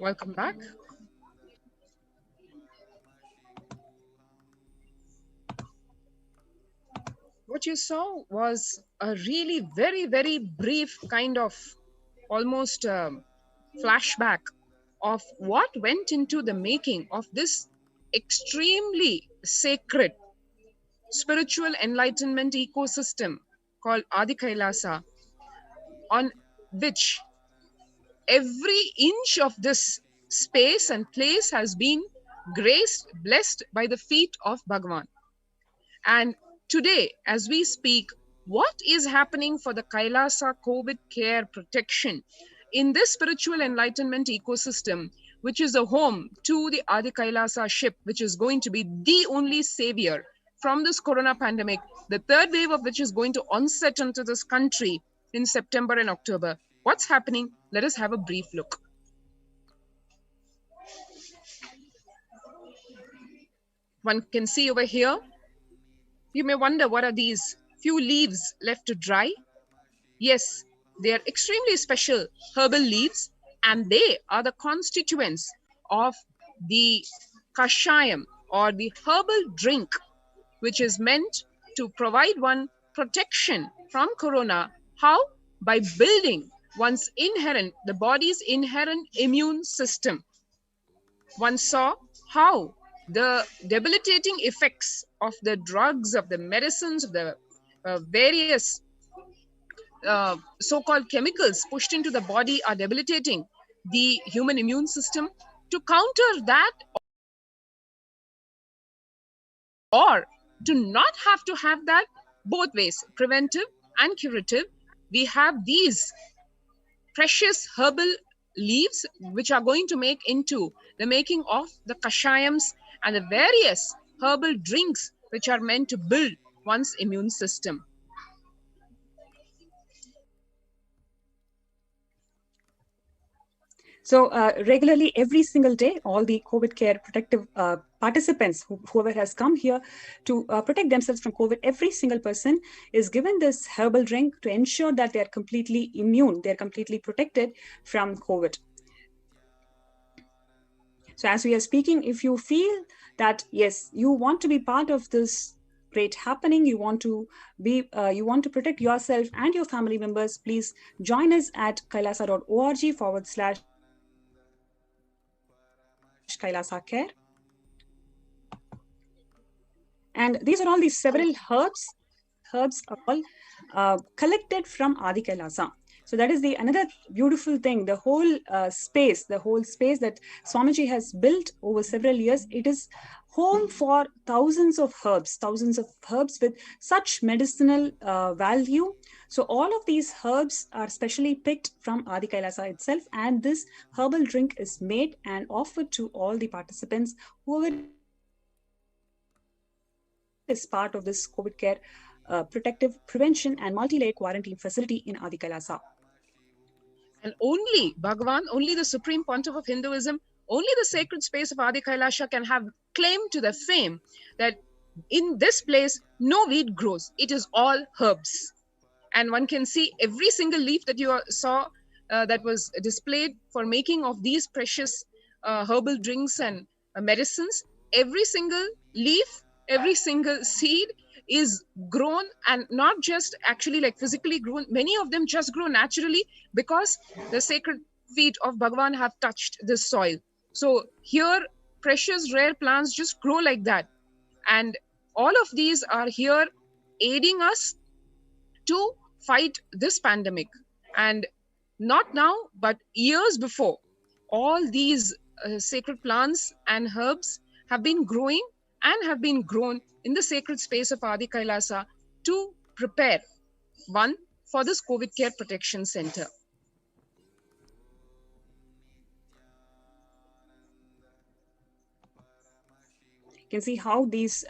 Welcome back. What you saw was a really very, very brief kind of almost flashback of what went into the making of this extremely sacred spiritual enlightenment ecosystem called Adi Kailasa, on which every inch of this space and place has been graced, blessed by the feet of Bhagavan. And today, as we speak, what is happening for the Kailasa COVID care protection in this spiritual enlightenment ecosystem, which is a home to the Adi Kailasa ship, which is going to be the only savior from this corona pandemic, the third wave of which is going to onset into this country in September and October. What's happening? Let us have a brief look. One can see over here. You may wonder, what are these few leaves left to dry? Yes, they are extremely special herbal leaves, and they are the constituents of the kashayam, or the herbal drink, which is meant to provide one protection from corona. How? By building the body's inherent immune system. One saw how the debilitating effects of the drugs, of the medicines, of the various so-called chemicals pushed into the body are debilitating the human immune system. To counter that, or to not have to have that, both ways, preventive and curative, we have these precious herbal leaves which are going to make into the making of the kashayams and the various herbal drinks which are meant to build one's immune system. So regularly, every single day, all the COVID care protective participants, whoever has come here to protect themselves from COVID, every single person is given this herbal drink to ensure that they are completely immune, they are completely protected from COVID. So as we are speaking, if you feel that, yes, you want to be part of this great happening, you want to protect yourself and your family members, please join us at kailasa.org/Kailasa Care. And these are all the several herbs are all collected from Adi Kailasa. So that is another beautiful thing. The whole space that Swamiji has built over several years, it is home for thousands of herbs with such medicinal value. So all of these herbs are specially picked from Adi Kailasa itself, and this herbal drink is made and offered to all the participants whoever is part of this COVID care protective prevention and multi-layer quarantine facility in Adi Kailasa. And only Bhagavan, only the Supreme Pontiff of Hinduism, only the sacred space of Adi Kailasa can have claim to the fame that in this place, no weed grows. It is all herbs. And one can see every single leaf that you saw that was displayed for making of these precious herbal drinks and medicines. Every single leaf, every single seed is grown, and not just actually like physically grown. Many of them just grow naturally because the sacred feet of Bhagavan have touched this soil. So here, precious rare plants just grow like that. And all of these are here aiding us to fight this pandemic. And not now, but years before, all these sacred plants and herbs have been growing and have been grown in the sacred space of Adi Kailasa to prepare one for this COVID Care Protection Center. You can see how these,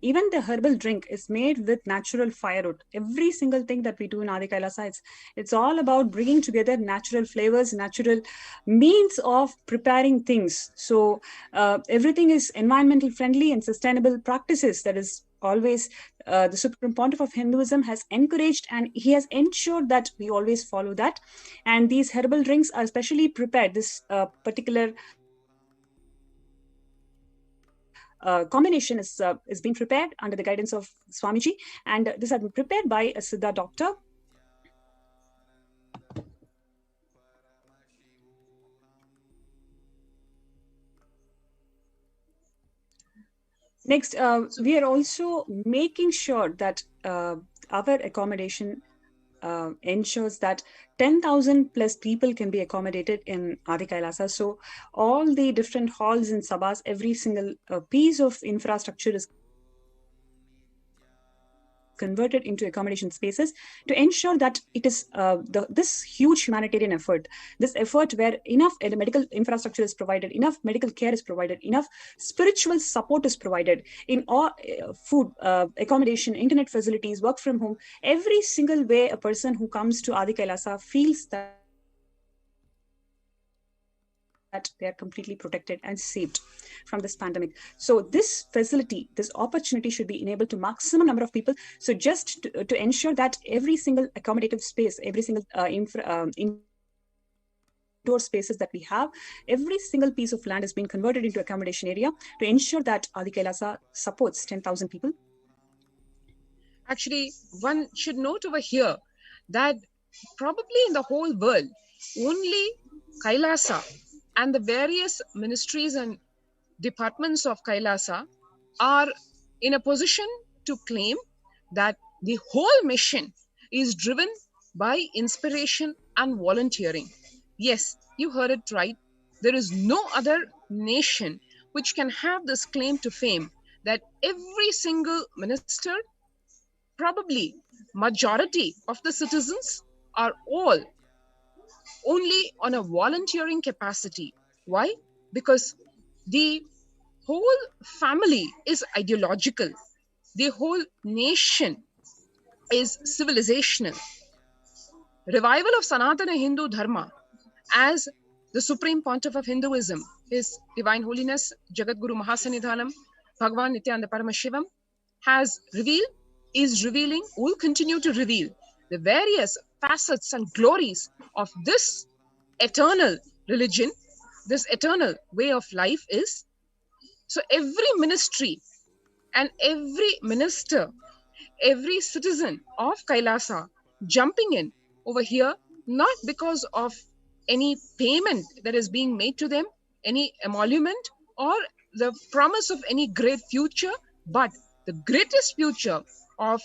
even the herbal drink is made with natural firewood. Every single thing that we do in Adi Kailasa, it's all about bringing together natural flavors, natural means of preparing things. So everything is environmental friendly and sustainable practices. That is always the Supreme Pontiff of Hinduism has encouraged, and he has ensured that we always follow that. And these herbal drinks are specially prepared. This particular combination is being prepared under the guidance of Swamiji, and this has been prepared by a Siddha doctor. Next, we are also making sure that our accommodation ensures that 10,000 plus people can be accommodated in Adi Kailasa. So all the different halls and sabhas, every single piece of infrastructure is converted into accommodation spaces to ensure that it is this huge humanitarian effort, this effort where enough medical infrastructure is provided, enough medical care is provided, enough spiritual support is provided in all food, accommodation, internet facilities, work from home, every single way a person who comes to Adi Kailasa feels that they are completely protected and saved from this pandemic. So this facility, this opportunity should be enabled to maximum number of people. So just to ensure that every single accommodative space, every single indoor spaces that we have, every single piece of land is being converted into accommodation area to ensure that Adi Kailasa supports 10,000 people. Actually, one should note over here that probably in the whole world, only Kailasa and the various ministries and departments of Kailasa are in a position to claim that the whole mission is driven by inspiration and volunteering. Yes, you heard it right. There is no other nation which can have this claim to fame that every single minister, probably majority of the citizens, are all only on a volunteering capacity. Why? Because the whole family is ideological. The whole nation is civilizational. Revival of Sanatana Hindu Dharma as the Supreme Pontiff of Hinduism, His Divine Holiness Jagadguru Mahasanidhanam Bhagavan Nithyananda Paramashivam has revealed, is revealing, will continue to reveal the various facets and glories of this eternal religion, this eternal way of life is. So every ministry and every minister, every citizen of Kailasa jumping in over here, not because of any payment that is being made to them, any emolument or the promise of any great future, but the greatest future of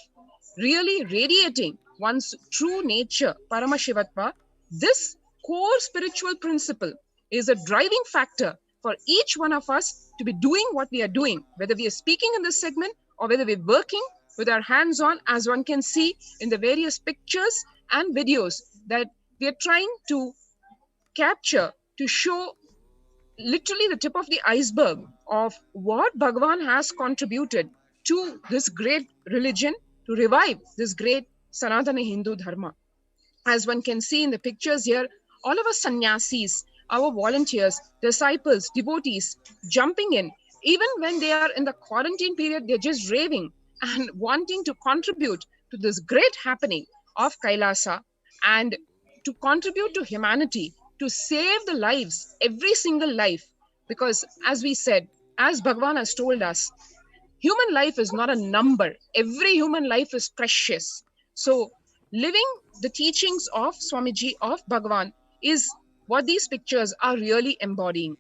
really radiating one's true nature, Paramashivatva. This core spiritual principle is a driving factor for each one of us to be doing what we are doing, whether we are speaking in this segment or whether we're working with our hands on, as one can see in the various pictures and videos that we are trying to capture to show literally the tip of the iceberg of what Bhagavan has contributed to this great religion to revive this great Sanatana Hindu Dharma. As one can see in the pictures here, all of us sannyasis, our volunteers, disciples, devotees, jumping in, even when they are in the quarantine period, they're just raving and wanting to contribute to this great happening of Kailasa and to contribute to humanity, to save the lives, every single life. Because as we said, as Bhagavan has told us, human life is not a number. Every human life is precious. So living the teachings of Swamiji, of Bhagavan, is what these pictures are really embodying.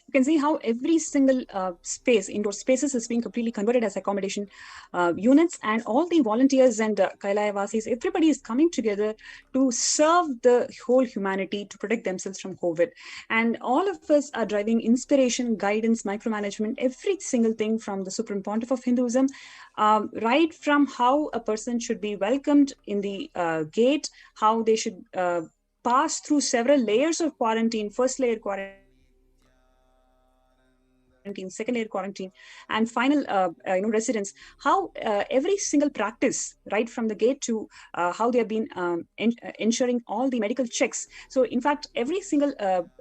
You can see how every single space, indoor spaces, is being completely converted as accommodation units, and all the volunteers and Kailayavasis, everybody is coming together to serve the whole humanity, to protect themselves from COVID. And all of us are driving inspiration, guidance, micromanagement, every single thing from the Supreme Pontiff of Hinduism, right from how a person should be welcomed in the gate, how they should pass through several layers of quarantine, first layer quarantine, second layer quarantine, and final residence, how every single practice right from the gate to how they have been ensuring all the medical checks. So in fact, every single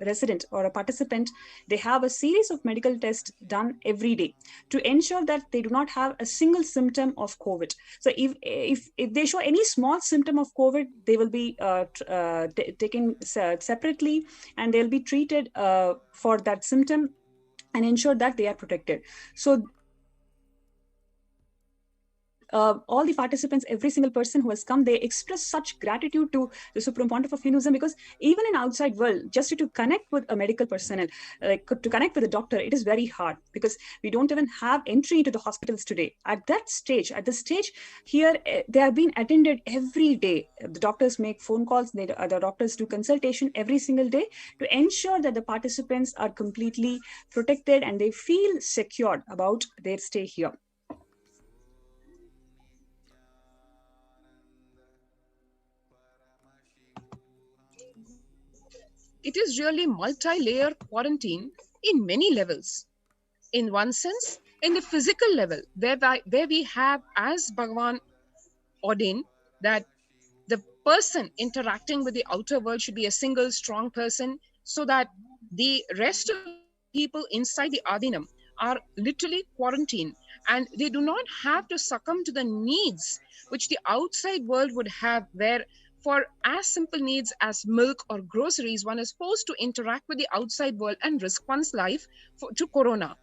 resident or a participant, they have a series of medical tests done every day to ensure that they do not have a single symptom of COVID. So if they show any small symptom of COVID, they will be taken separately and they'll be treated for that symptom and ensure that they are protected. So all the participants, every single person who has come, they express such gratitude to the Supreme Pontiff of Hinduism, because even in outside world, just to connect with a medical personnel, like to connect with a doctor, it is very hard, because we don't even have entry into the hospitals today. At the stage here, they have been attended every day. The doctors make phone calls, the doctors do consultation every single day to ensure that the participants are completely protected and they feel secured about their stay here. It is really multi-layer quarantine in many levels. In one sense, in the physical level, where we have, as Bhagavan ordained, that the person interacting with the outer world should be a single, strong person, so that the rest of people inside the Adinam are literally quarantined, and they do not have to succumb to the needs which the outside world would have, where for as simple needs as milk or groceries, one is forced to interact with the outside world and risk one's life to corona.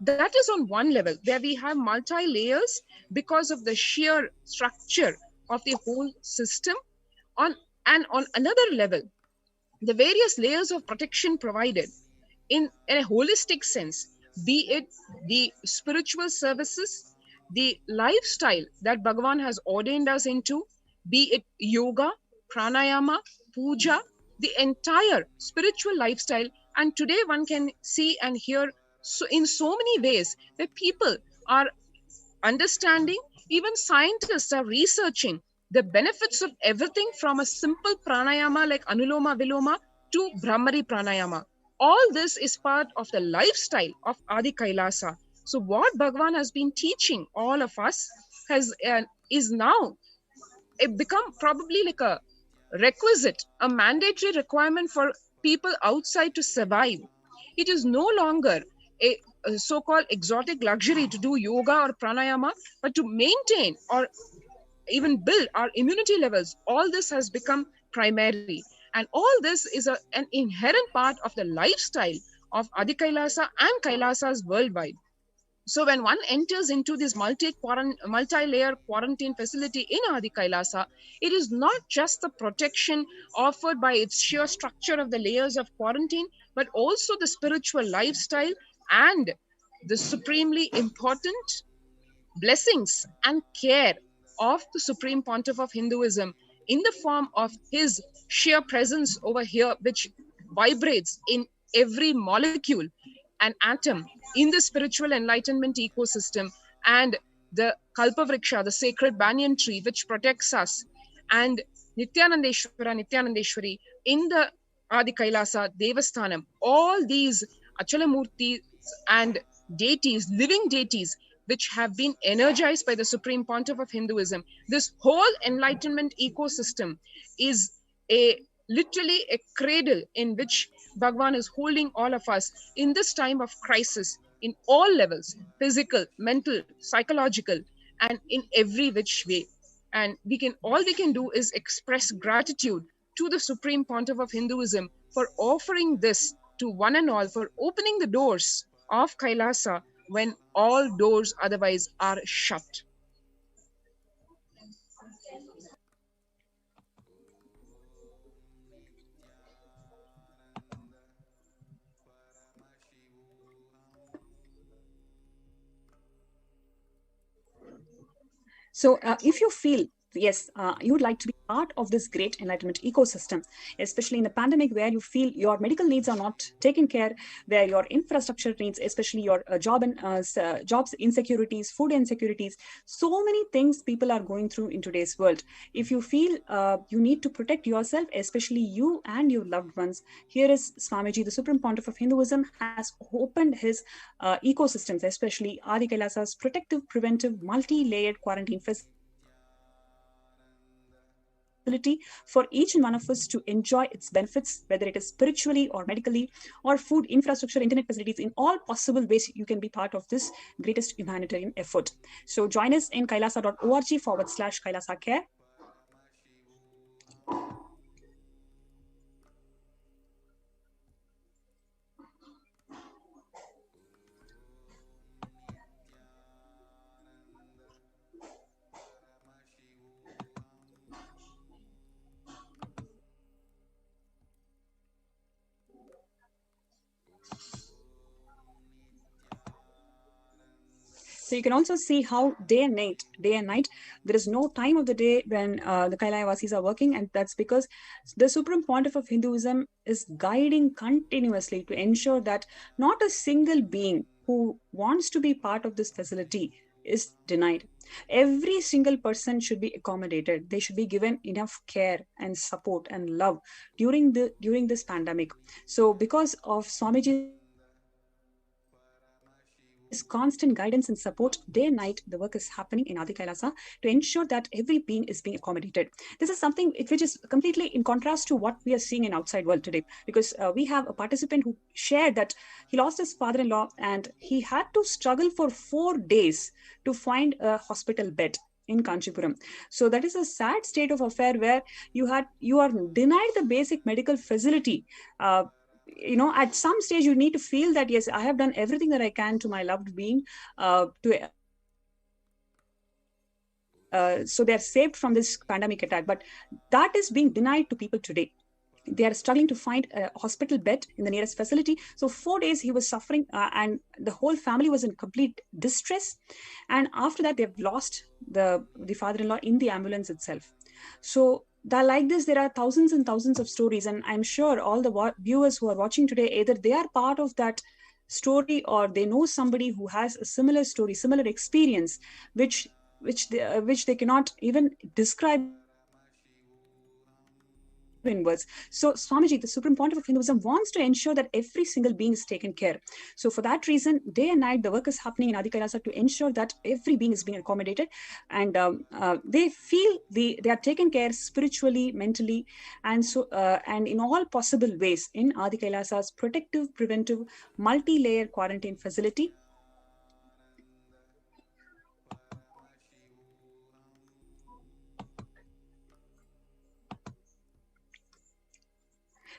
That is on one level, where we have multi-layers because of the sheer structure of the whole system. And on another level, the various layers of protection provided in a holistic sense, be it the spiritual services, the lifestyle that Bhagavan has ordained us into, be it yoga, pranayama, puja, the entire spiritual lifestyle. And today one can see and hear in so many ways where people are understanding, even scientists are researching the benefits of everything from a simple pranayama like Anuloma Viloma to Brahmari pranayama. All this is part of the lifestyle of Adi Kailasa. So what Bhagavan has been teaching all of us is now become probably like a requisite, a mandatory requirement for people outside to survive. It is no longer a so-called exotic luxury to do yoga or pranayama, but to maintain or even build our immunity levels. All this has become primary. And all this is an inherent part of the lifestyle of Adi Kailasa and Kailasas worldwide. So when one enters into this multi-layer quarantine facility in Adi Kailasa, it is not just the protection offered by its sheer structure of the layers of quarantine, but also the spiritual lifestyle and the supremely important blessings and care of the Supreme Pontiff of Hinduism in the form of his sheer presence over here, which vibrates in every molecule and atom in the spiritual enlightenment ecosystem, and the Kalpavriksha, the sacred banyan tree, which protects us, and Nithyanandeshwari in the Adi Kailasa Devasthanam. All these Achalamurtis and deities, living deities, which have been energized by the Supreme Pontiff of Hinduism. This whole enlightenment ecosystem is literally a cradle in which Bhagavan is holding all of us in this time of crisis, in all levels, physical, mental, psychological, and in every which way. And all we can do is express gratitude to the Supreme Pontiff of Hinduism for offering this to one and all, for opening the doors of Kailasa when all doors otherwise are shut. So if you feel, yes, you would like to be part of this great enlightenment ecosystem, especially in the pandemic, where you feel your medical needs are not taken care, where your infrastructure needs, especially your jobs insecurities, food insecurities, so many things people are going through in today's world. If you feel you need to protect yourself, especially you and your loved ones, here is Swamiji, the Supreme Pontiff of Hinduism, has opened his ecosystems, especially Adi Kailasa's protective, preventive, multi-layered quarantine facility for each and one of us to enjoy its benefits, whether it is spiritually or medically, or food, infrastructure, internet facilities, in all possible ways you can be part of this greatest humanitarian effort. So join us in kailasa.org/Kailasa Care. So you can also see how day and night, there is no time of the day when the Kailavasis are working, and that's because the Supreme Pontiff of Hinduism is guiding continuously to ensure that not a single being who wants to be part of this facility is denied. Every single person should be accommodated. They should be given enough care and support and love during this pandemic. So because of Swamiji's constant guidance and support, day and night, the work is happening in Adi Kailasa to ensure that every being is being accommodated. This is something which is completely in contrast to what we are seeing in outside world today, because we have a participant who shared that he lost his father-in-law and he had to struggle for 4 days to find a hospital bed in Kanchipuram. So that is a sad state of affair where you are denied the basic medical facility. At some stage you need to feel that, yes, I have done everything that I can to my loved being so they're saved from this pandemic attack. But that is being denied to people today. They are struggling to find a hospital bed in the nearest facility. So 4 days he was suffering and the whole family was in complete distress. And after that, they've lost the father-in-law in the ambulance itself. So like this, there are thousands and thousands of stories. And I'm sure all the viewers who are watching today, either they are part of that story or they know somebody who has a similar story, similar experience, which they cannot even describe in words. So Swamiji, the Supreme Pontiff of Hinduism, wants to ensure that every single being is taken care. So for that reason, day and night, the work is happening in Adi Kailasa to ensure that every being is being accommodated, and they feel they are taken care spiritually, mentally, and so and in all possible ways in Adi Kailasa's protective, preventive, multi-layer quarantine facility.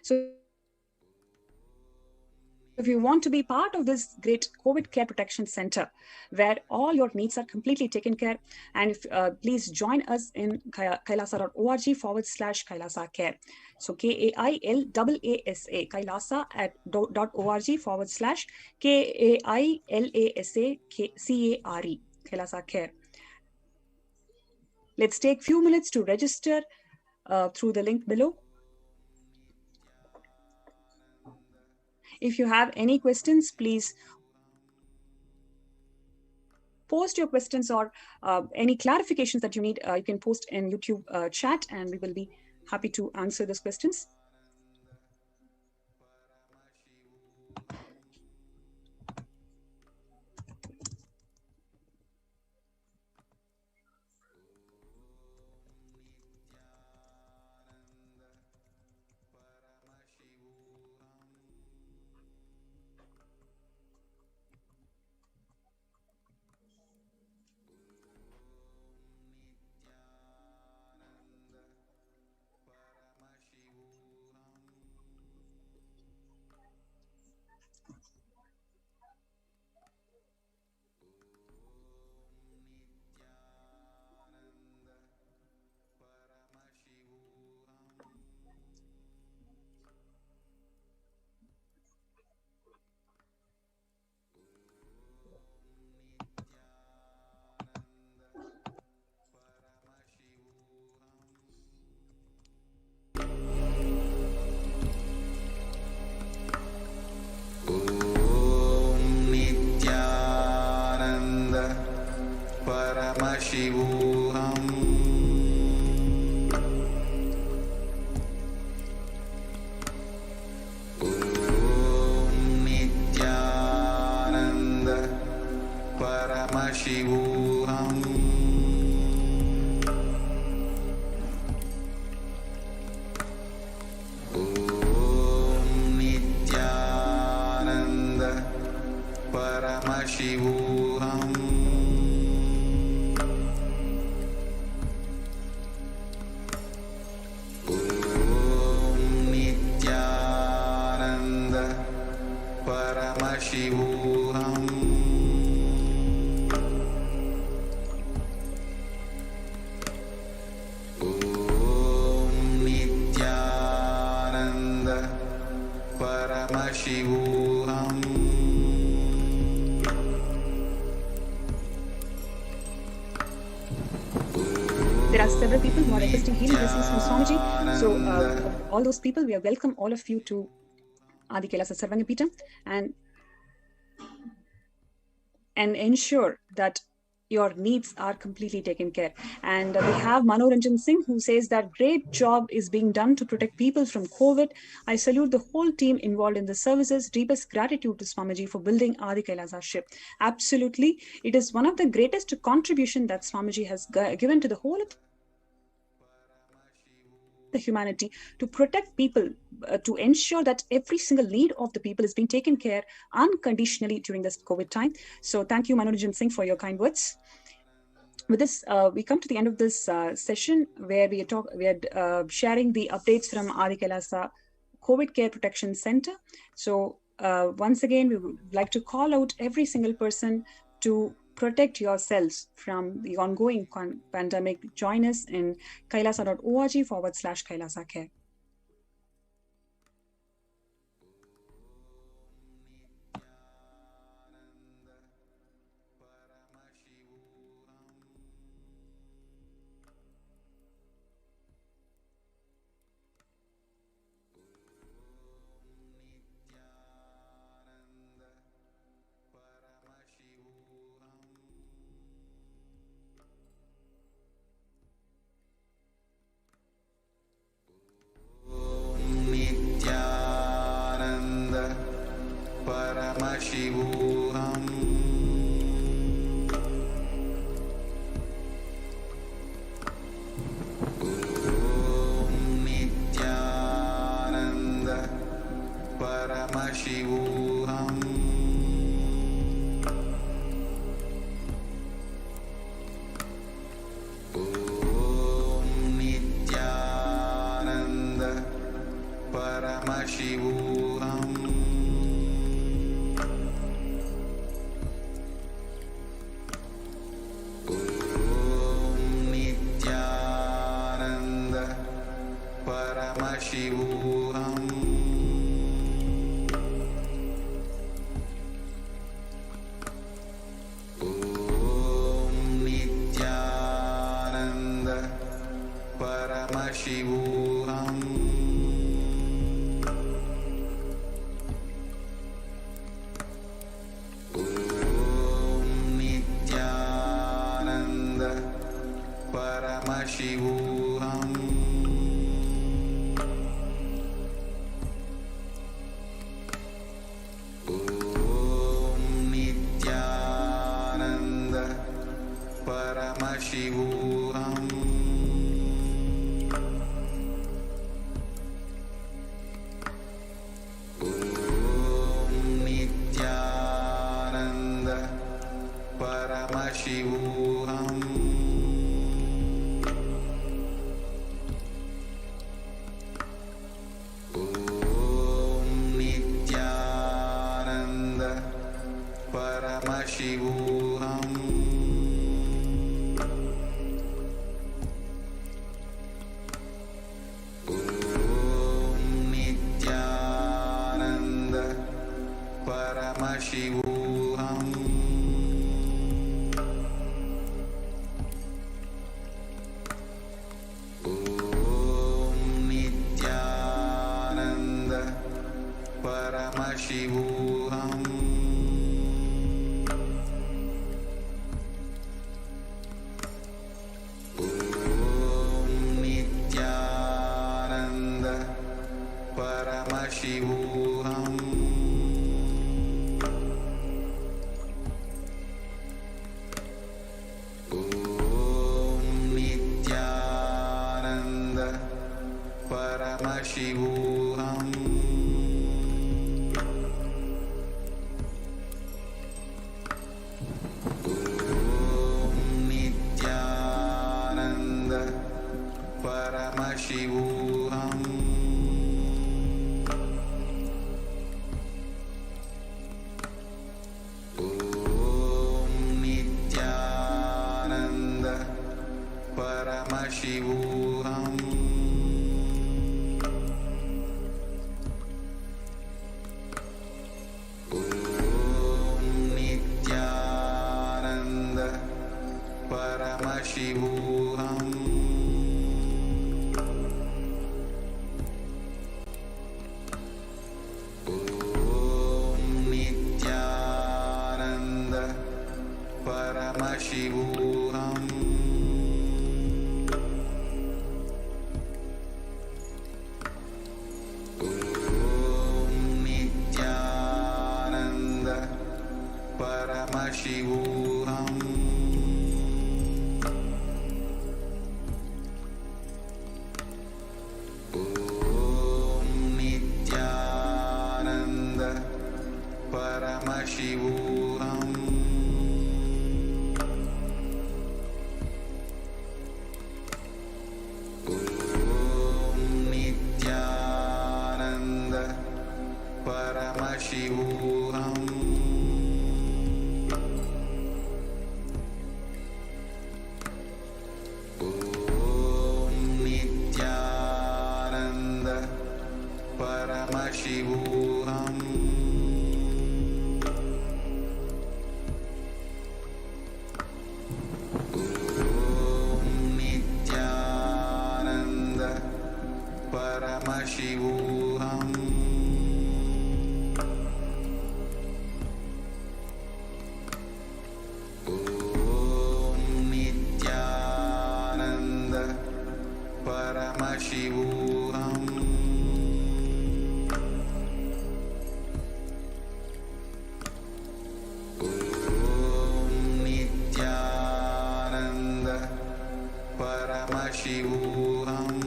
So if you want to be part of this great COVID care protection center, where all your needs are completely taken care, and please join us in kailasa.org/Kailasa care. So KAILASA, kailasa.org/KAILASACARE, Kailasa care. Let's take few minutes to register through the link below. If you have any questions, please post your questions, or any clarifications that you need, you can post in YouTube chat, and we will be happy to answer those questions. Paramashivoham. Om Nithyananda Paramashivoham. Om Nithyananda Paramashivoham. Paramashivoham. Om Nithyananda Paramashivoham. several people who are requesting healing blessings from Swamiji. So all those people, we welcome all of you to Adi Kailasa Sarvangapeetham and ensure that your needs are completely taken care. And we have Manoranjan Singh, who says that great job is being done to protect people from COVID. I salute the whole team involved in the services. Deepest gratitude to Swamiji for building Adi Kailasa ship. Absolutely. It is one of the greatest contribution that Swamiji has given to the whole of the humanity, to protect people, to ensure that every single need of the people is being taken care unconditionally during this COVID time. So thank you, Manoranjan Singh, for your kind words. With this, we come to the end of this session where we are sharing the updates from Adi Kailasa COVID Care Protection Center. So once again, we would like to call out every single person to protect yourselves from the ongoing pandemic. Join us in kailasa.org/Kailasa Care. Paramashivoham. Om Nithyananda Paramashivoham. Om Nithyananda Paramashivoham. Paramashivoham. Om Nithyananda Paramashivoham. Om Nithyananda Paramashivoham. Paramashivoham. Om Nithyananda Paramashivoham. Om Nithyananda Paramashivoham. Paramashivoham. Om Nithyananda Paramashivoham. Om Nithyananda Paramashivoham. Paramashivoham. Om Nithyananda Paramashivoham. Om Nithyananda Paramashivoham. Paramashivoham. Paramashivoham. Om Nithyananda Paramashivoham. Om Nithyananda Paramashivoham. Om Nithyananda Paramashivoham. Om Nithyananda Paramashivoham. Om Nithyananda Paramashivoham. Om Nithyananda Paramashivoham. Om Nithyananda Paramashivoham.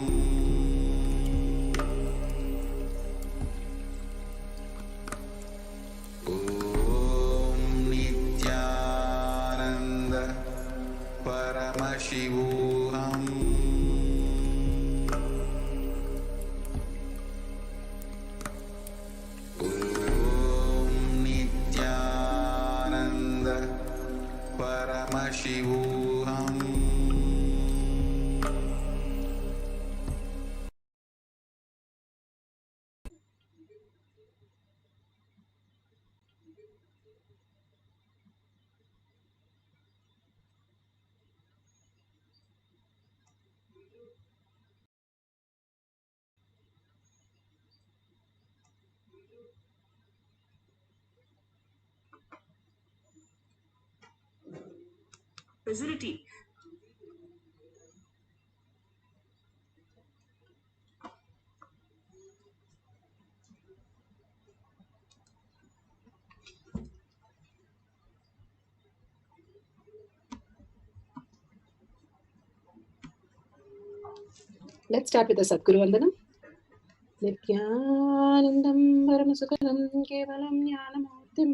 Om Nithyananda Paramashivoham. Om Nithyananda Paramashivoham. Facility. Let's start with the Sadguru Vandanam. Nithyanandam Paramasukadam Kevalam Jnanamurtim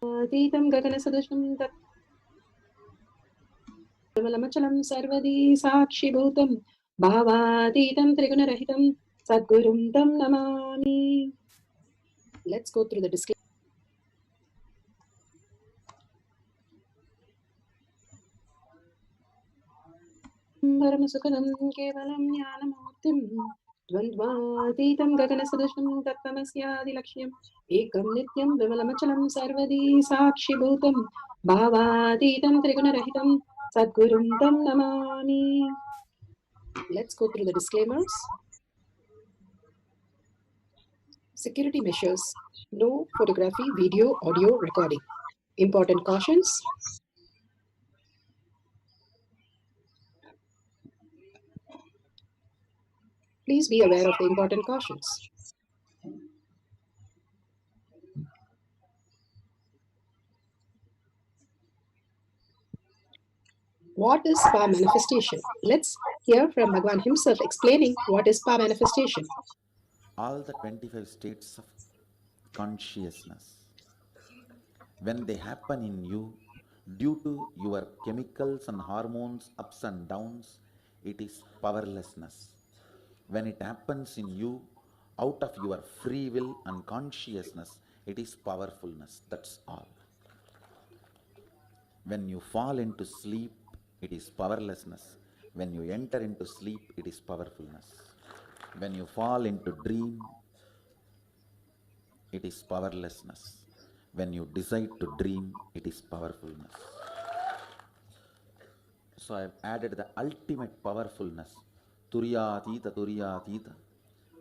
Atitam Gaganasadasham Tat Kevalamachalam Sarvadi Sakshi Bhutam Bhavatitam Trigunarahitam Sadgurum Tam Namami. Let's go through the disclaimer. Paramasukadam Kevalam Jnanamurtim Dvandvatītam Gaganasadasham Tattamasyādilakshmyam Ekam Nityam Vimalamachalam Sarvadi Sakshi Bhutam Bhavātītam Trigunarahitam Sadgurum Tam Namami. Let's go through the disclaimers. Security measures. No photography, video, audio recording. Important cautions. Please be aware of the important cautions. What is power manifestation? Let's hear from Bhagwan himself explaining what is power manifestation. All the 25 states of consciousness, when they happen in you, due to your chemicals and hormones ups and downs, it is powerlessness. When it happens in you, out of your free will and consciousness, it is powerfulness. That's all. When you fall into sleep, it is powerlessness. When you enter into sleep, it is powerfulness. When you fall into dream, it is powerlessness. When you decide to dream, it is powerfulness. So I have added the ultimate powerfulness, Turiyatita,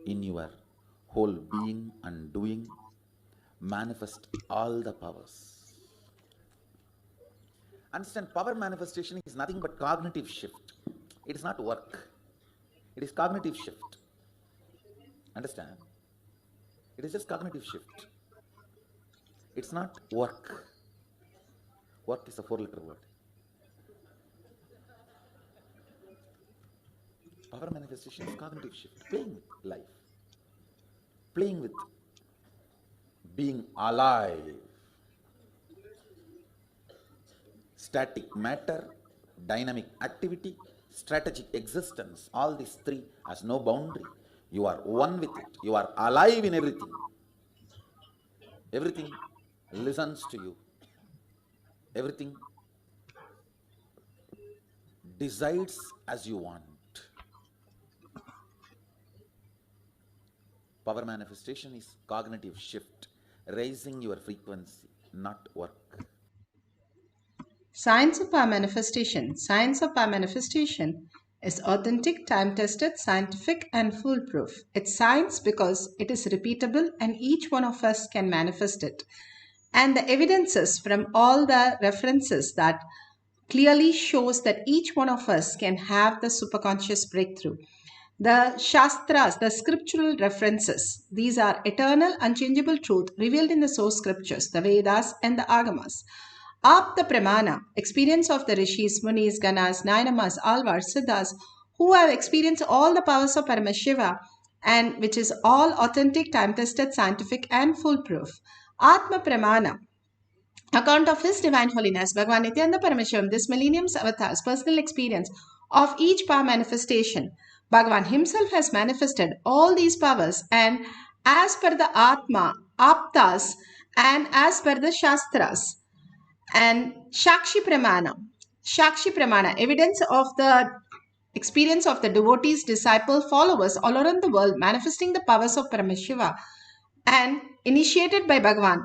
in your whole being and doing. Manifest all the powers. Understand, power manifestation is nothing but cognitive shift. It is not work. It is cognitive shift. Understand? It is just cognitive shift. It's not work. Work is a 4-letter word. Power manifestation is cognitive shift. Playing with life. Playing with being alive. Static matter, dynamic activity, strategic existence. All these three has no boundary. You are one with it. You are alive in everything. Everything listens to you. Everything decides as you want. Power manifestation is cognitive shift, raising your frequency, not work. Science of our manifestation. Science of our manifestation is authentic, time-tested, scientific, and foolproof. It's science because it is repeatable and each one of us can manifest it. And the evidences from all the references that clearly shows that each one of us can have the superconscious breakthrough. The Shastras, the scriptural references, these are eternal, unchangeable truth revealed in the source scriptures, the Vedas and the Agamas. Apta Pramana, experience of the Rishis, Munis, Ganas, Nainamas, Alvars, Siddhas, who have experienced all the powers of Paramashiva, and which is all authentic, time-tested, scientific and foolproof. Atma Pramana, account of His Divine Holiness, Bhagavan Nithyananda Paramashivam, this millennium's avatar's personal experience of each power manifestation. Bhagavan himself has manifested all these powers, and as per the Atma, Aptas, and as per the Shastras. And Shakshi Pramana, evidence of the experience of the devotees, disciple, followers all around the world manifesting the powers of Paramashiva and initiated by Bhagavan,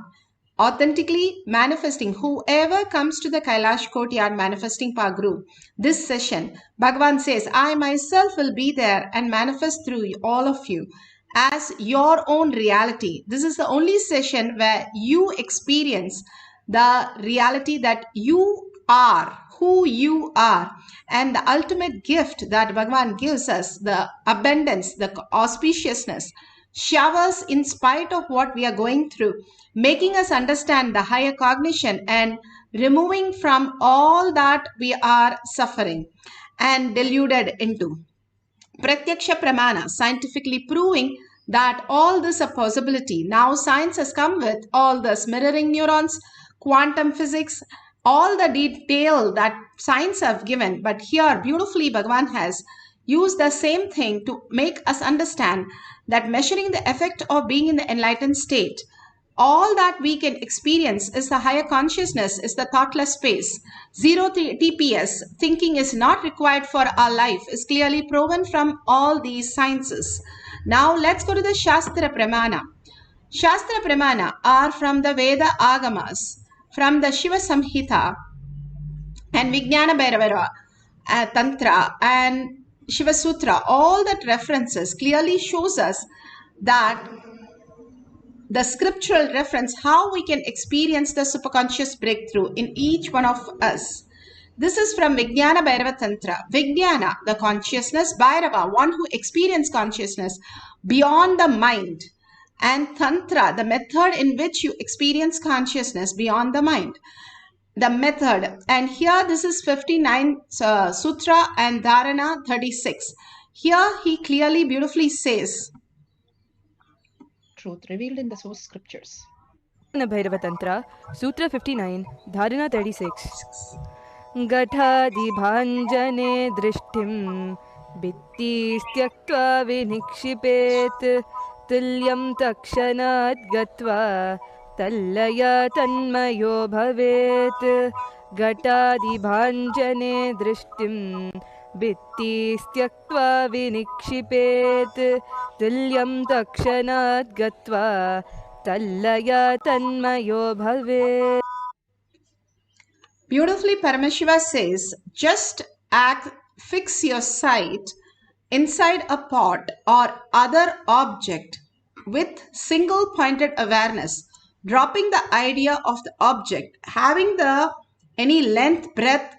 authentically manifesting whoever comes to the Kailash courtyard manifesting power group. This session, Bhagavan says, I myself will be there and manifest through all of you as your own reality. This is the only session where you experience the reality that you are, who you are, and the ultimate gift that Bhagavan gives us, the abundance, the auspiciousness, showers in spite of what we are going through, making us understand the higher cognition and removing from all that we are suffering and deluded into. Pratyaksha Pramana, scientifically proving that all this is a possibility. Now science has come with all this mirroring neurons, quantum physics, all the detail that science have given. But here beautifully Bhagavan has used the same thing to make us understand that measuring the effect of being in the enlightened state, all that we can experience is the higher consciousness, is the thoughtless space. Zero TPS, thinking is not required for our life, is clearly proven from all these sciences. Now let's go to the Shastra Pramana. Shastra Pramana are from the Veda Agamas, from the Shiva Samhita and Vijnana Bhairavara Tantra and Shiva Sutra. All that references clearly shows us that the scriptural reference, how we can experience the superconscious breakthrough in each one of us. This is from Vijnana Bhairava Tantra. Vijnana, the consciousness, Bhairava, one who experiences consciousness beyond the mind, and Tantra, the method in which you experience consciousness beyond the mind. The method, and here this is 59 Sutra and Dharana 36. Here he clearly, beautifully says, truth revealed in the source scriptures. Bhairava Tantra, Sutra 59, Dharana 36. Gathadi bhanjane drishtim bitti styaktva vinikshipet tulyam takshanat gatva tallaya tanmayo bhavet. Gathadi bhanjane drishtim bitti styaktva vinikshipet tulyam takshanat gatva tallaya tanmayo bhavet. Beautifully, Paramashiva says, just fix your sight inside a pot or other object with single pointed awareness, dropping the idea of the object, having the any length, breadth,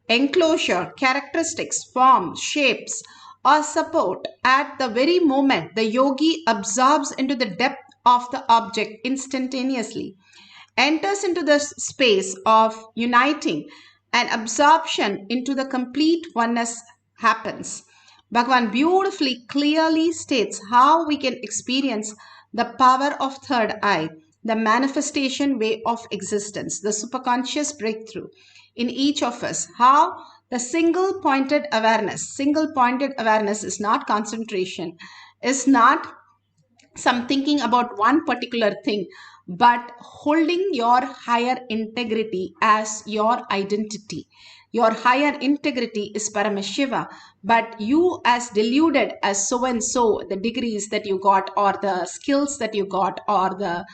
enclosure, characteristics, form, shapes, or support. At the very moment the yogi absorbs into the depth of the object instantaneously, enters into the space of uniting, and absorption into the complete oneness happens. Bhagavan beautifully clearly states how we can experience the power of third eye, the manifestation way of existence, the superconscious breakthrough in each of us. How the single pointed awareness is not concentration, is not some thinking about one particular thing, but holding your higher integrity as your identity. Your higher integrity is Paramashiva, but you as deluded as so and so, the degrees that you got or the skills that you got or the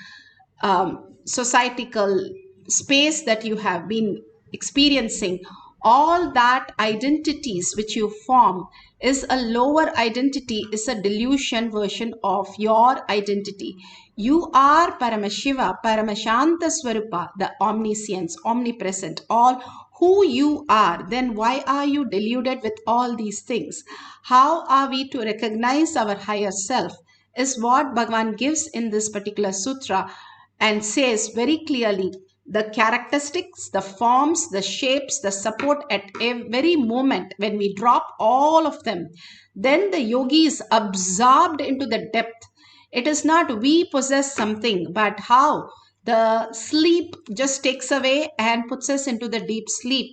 societal space that you have been experiencing, all that identities which you form is a lower identity, is a delusion version of your identity. You are Paramashiva, Paramashanta Swarupa, the omniscience, omnipresent, all who you are. Then why are you deluded with all these things? How are we to recognize our higher self is what Bhagavan gives in this particular sutra, and says very clearly the characteristics, the forms, the shapes, the support at every moment. When we drop all of them, then the yogi is absorbed into the depth. It is not we possess something, but how the sleep just takes away and puts us into the deep sleep,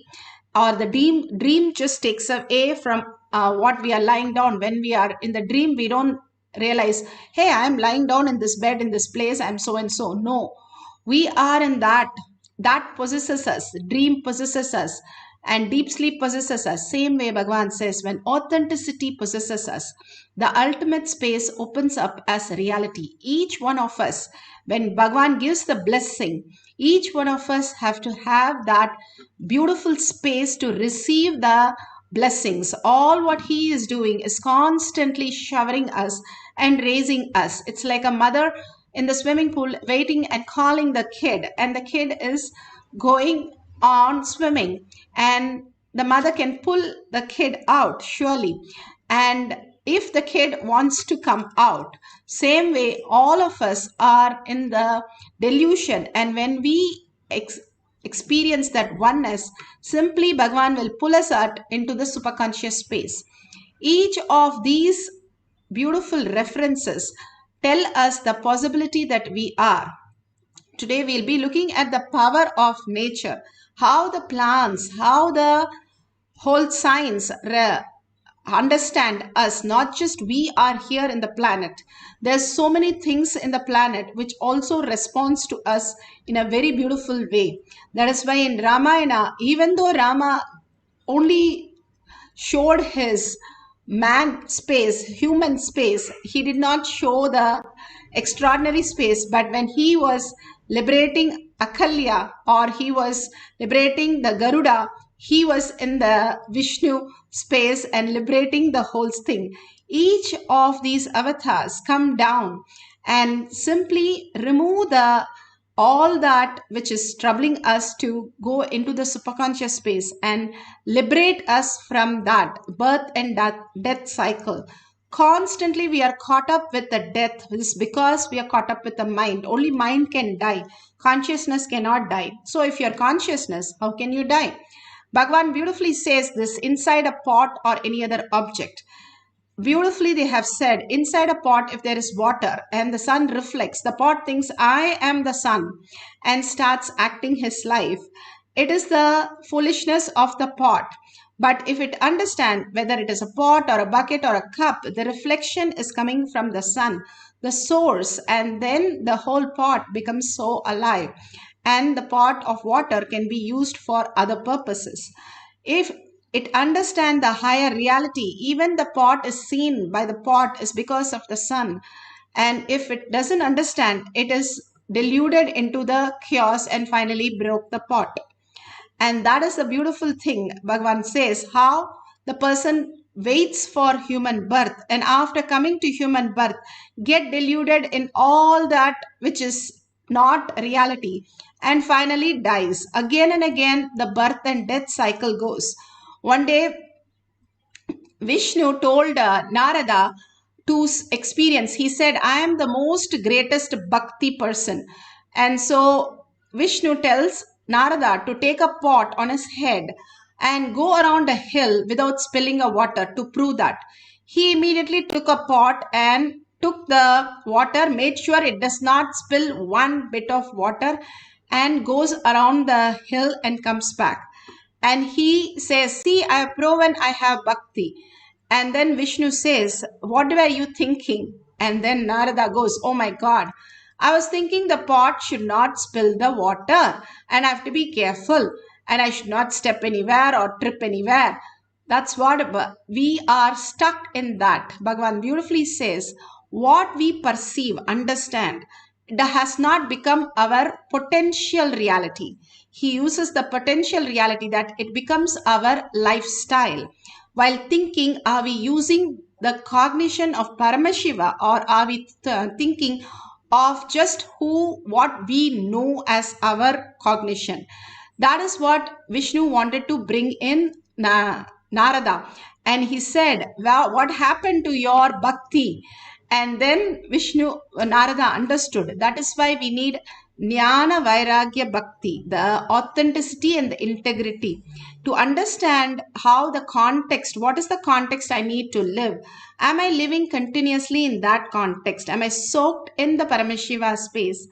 or the dream just takes away from what we are lying down. When we are in the dream, we don't realize, hey, I'm lying down in this bed in this place, I'm so and so. No, we are in that possesses us, dream possesses us, and deep sleep possesses us. Same way Bhagavan says, when authenticity possesses us, the ultimate space opens up as reality. Each one of us, when Bhagavan gives the blessing, each one of us have to have that beautiful space to receive the blessings. All what he is doing is constantly showering us and raising us. It's like a mother in the swimming pool waiting and calling the kid, and the kid is going on swimming, and the mother can pull the kid out surely. And if the kid wants to come out, same way all of us are in the delusion, and when we experience that oneness, simply Bhagavan will pull us out into the superconscious space. Each of these beautiful references tell us the possibility that we are. Today we'll be looking at the power of nature, how the plants, how the whole science understand us. Not just we are here in the planet, there's so many things in the planet which also responds to us in a very beautiful way. That is why in Ramayana, even though Rama only showed his man space, human space, he did not show the extraordinary space. But when he was liberating Akalya, or he was liberating the Garuda, he was in the Vishnu space and liberating the whole thing. Each of these avatars come down and simply remove the all that which is troubling us to go into the superconscious space and liberate us from that birth and death cycle. Constantly we are caught up with the death. This is because we are caught up with the mind. Only mind can die. Consciousness cannot die. So if you are consciousness, how can you die? Bhagavan beautifully says this inside a pot or any other object. Beautifully they have said, inside a pot, if there is water and the sun reflects, the pot thinks I am the sun and starts acting his life. It is the foolishness of the pot. But if it understands whether it is a pot or a bucket or a cup, the reflection is coming from the sun, the source, and then the whole pot becomes so alive, and the pot of water can be used for other purposes. If it understands the higher reality, even the pot is seen by the pot is because of the sun. And if it doesn't understand, it is deluded into the chaos and finally broke the pot. And that is the beautiful thing. Bhagavan says how the person waits for human birth, and after coming to human birth get deluded in all that which is not reality, and finally dies. Again and again, the birth and death cycle goes. One day, Vishnu told Narada to experience. He said, I am the most greatest bhakti person. And so Vishnu tells Narada to take a pot on his head and go around a hill without spilling a water to prove that. He immediately took a pot and took the water, made sure it does not spill one bit of water, and goes around the hill and comes back. And he says, see, I have proven I have bhakti. And then Vishnu says, what were you thinking? And then Narada goes, oh my God, I was thinking the pot should not spill the water and I have to be careful and I should not step anywhere or trip anywhere. That's what we are stuck in that. Bhagavan beautifully says, what we perceive, understand, it has not become our potential reality. He uses the potential reality that it becomes our lifestyle. While thinking, are we using the cognition of Paramashiva or are we thinking of just what we know as our cognition? That is what Vishnu wanted to bring in Narada. And he said, well, what happened to your bhakti? And then Narada understood. That is why we need Jnana Vairagya Bhakti, the authenticity and the integrity, to understand how the context, what is the context I need to live? Am I living continuously in that context? Am I soaked in the Paramashiva space?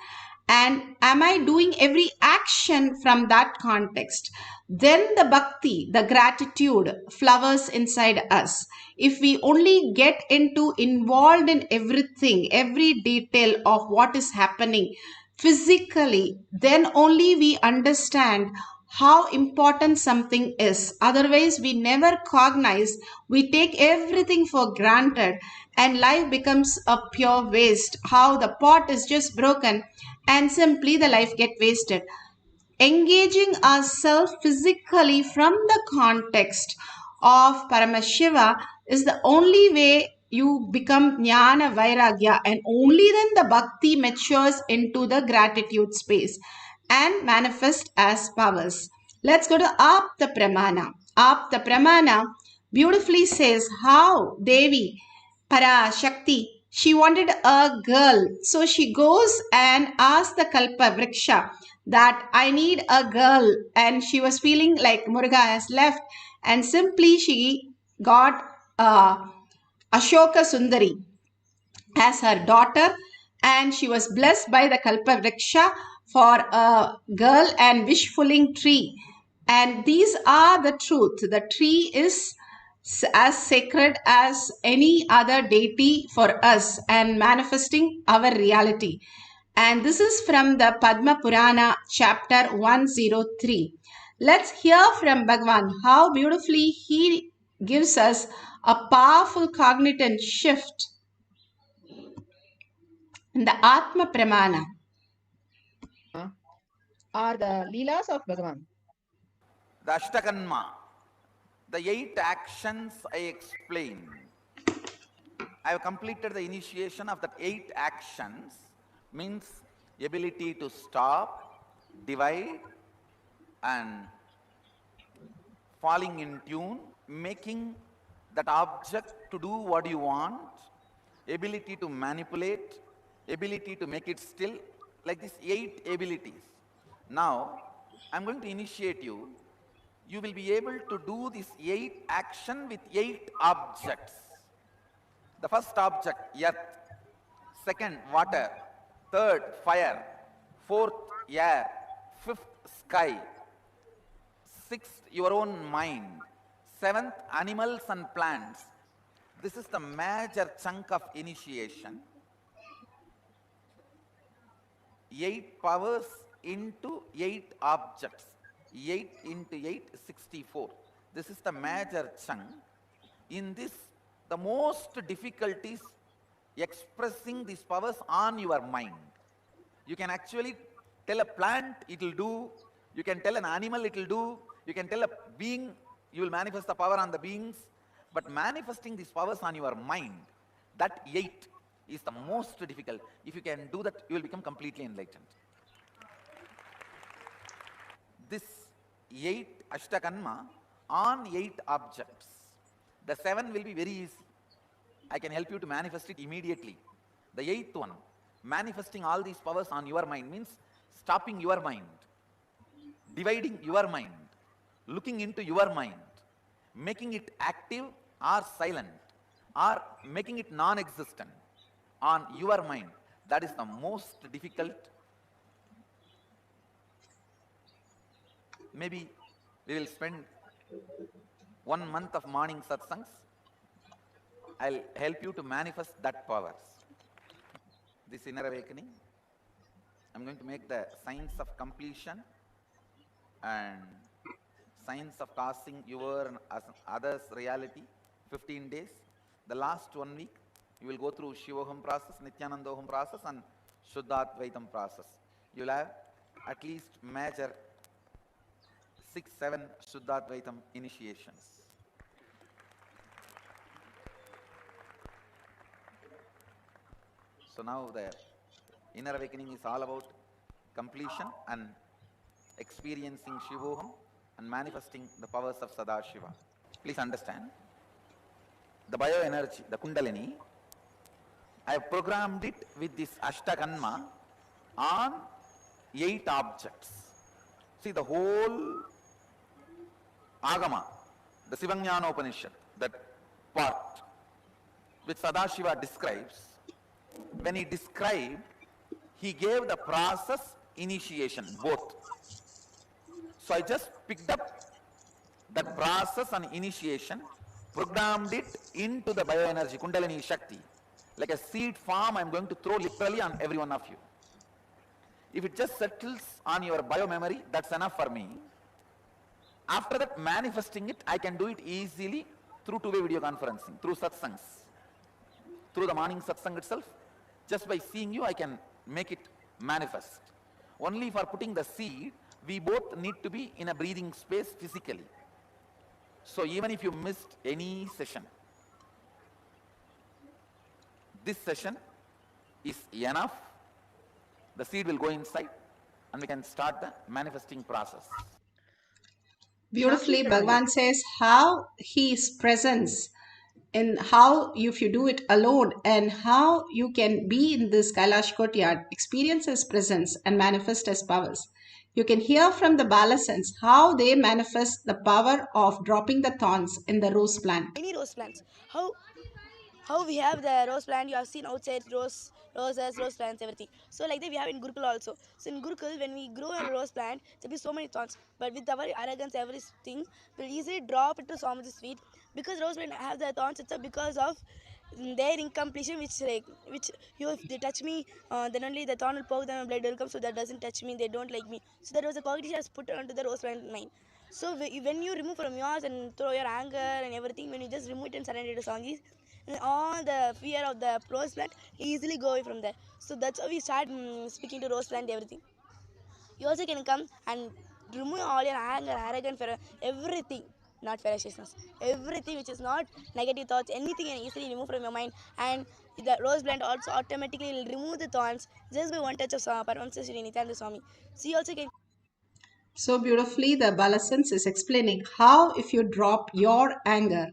And am I doing every action from that context? Then the bhakti, the gratitude flowers inside us. If we only get involved in everything, every detail of what is happening physically, then only we understand how important something is. Otherwise, we never cognize, we take everything for granted and life becomes a pure waste. How the pot is just broken and simply the life get wasted. Engaging ourselves physically from the context of Paramashiva is the only way you become Jnana Vairagya, and only then the bhakti matures into the gratitude space and manifest as powers. Let's go to Apta Pramana. Apta Pramana beautifully says how Devi Parashakti, she wanted a girl. So she goes and asks the Kalpa Vriksha that I need a girl. And she was feeling like Muruga has left. And simply she got Ashoka Sundari as her daughter. And she was blessed by the Kalpa Vriksha for a girl and wish-fulfilling tree. And these are the truth. The tree is as sacred as any other deity for us and manifesting our reality. And this is from the Padma Purana, chapter 103. Let's hear from Bhagavan how beautifully he gives us a powerful cognitive shift in the Atma Pramana. Are the Leelas of Bhagavan. The Ashtakanma, the 8 actions I explained. I have completed the initiation of the 8 actions, means ability to stop, divide, and falling in tune, making that object to do what you want, ability to manipulate, ability to make it still, like these 8 abilities. Now, I'm going to initiate you. You will be able to do this 8 action with 8 objects. The first object, earth. Second, water. Third, fire. Fourth, air. Fifth, sky. Sixth, your own mind. Seventh, animals and plants. This is the major chunk of initiation. 8 powers into 8 objects. 8 into 8 is 64. This is the major chunk. In this, the most difficult is expressing these powers on your mind. You can actually tell a plant it will do, you can tell an animal it will do, you can tell a being, you will manifest the power on the beings, but manifesting these powers on your mind, that 8 is the most difficult. If you can do that, you will become completely enlightened. this 8 Ashtakanma on 8 objects. The 7 will be very easy. I can help you to manifest it immediately. The 8th one, manifesting all these powers on your mind, means stopping your mind, dividing your mind, looking into your mind, making it active or silent, or making it non-existent on your mind. That is the most difficult. Maybe we will spend 1 month of morning satsangs. I'll help you to manifest that powers. This inner awakening, I'm going to make the signs of completion and signs of causing your and others reality, 15 days. The last 1 week, you will go through Shivoham process, Nithyanandoham process, and Shuddhadvaitam process. You will have at least major 6-7 Shuddhadvaitam initiations. So now the inner awakening is all about completion and experiencing Shivoham and manifesting the powers of Sadashiva. Please understand, the bioenergy, the Kundalini, I have programmed it with this Ashtakanma on 8 objects. See, the whole Agama, the Sivanyana Upanishad, that part which Sadashiva describes, when he described, he gave the process initiation, both. So I just picked up that process and initiation, programmed it into the bioenergy, Kundalini Shakti. Like a seed farm, I'm going to throw literally on every one of you. If it just settles on your bio-memory, that's enough for me. After that, manifesting it, I can do it easily through two-way video conferencing, through satsangs. Through the morning satsang itself, just by seeing you, I can make it manifest. Only for putting the seed, we both need to be in a breathing space physically. So even if you missed any session, this session is enough. The seed will go inside and we can start the manifesting process. Beautifully, Bhagavan says how his presence and how if you do it alone and how you can be in this Kailash courtyard, experience his presence and manifest his powers. You can hear from the Balasans how they manifest the power of dropping the thorns in the rose plant. Any rose plants. How we have the rose plant, you have seen outside roses, rose plants, everything. So like that we have in Gurukul also. So in Gurukul, when we grow a rose plant, there will be so many thorns. But with our arrogance, everything, we'll easily drop it to so much sweet. Because rose plant have the thorns, it's because of their incompletion, which you, if they touch me, then only the thorn will poke them and blood will come, so that doesn't touch me, they don't like me. So that was a quality she has put onto the rose plant mind. So when you remove from yours and throw your anger and everything, when you just remove it and surrender to Sangis, all the fear of the rose plant easily go away from there. So that's how we start speaking to rose plant everything. You also can come and remove all your anger, arrogance, everything, not ferociousness, everything which is not negative thoughts, anything can easily remove from your mind, and the rose plant also automatically will remove the thorns just by one touch of Paramahansa Nithyananda Swami. So you also can. So beautifully, the Balasans is explaining how if you drop your anger,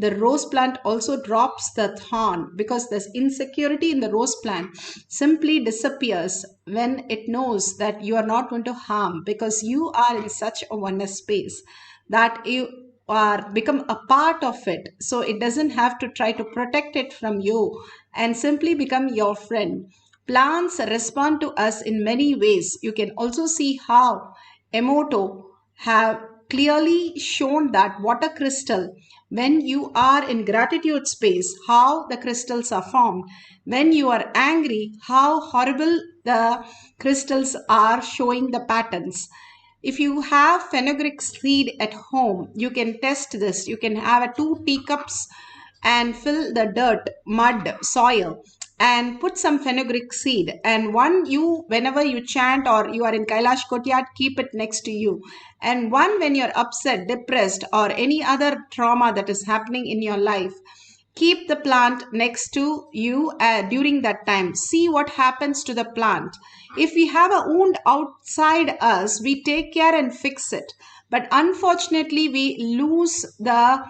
the rose plant also drops the thorn, because this insecurity in the rose plant simply disappears when it knows that you are not going to harm, because you are in such a oneness space that you are become a part of it. So it doesn't have to try to protect it from you and simply become your friend. Plants respond to us in many ways. You can also see how Emoto have clearly shown that water crystal, when you are in gratitude space, how the crystals are formed. When you are angry, how horrible the crystals are showing the patterns. If you have fenugreek seed at home, you can test this. You can have 2 teacups and fill the dirt, mud, soil, and put some fenugreek seed, and whenever you chant or you are in Kailash courtyard, keep it next to you, and one when you're upset, depressed, or any other trauma that is happening in your life, Keep the plant next to you during that time. See what happens to the plant. If we have a wound outside us, we take care and fix it. But unfortunately, we lose the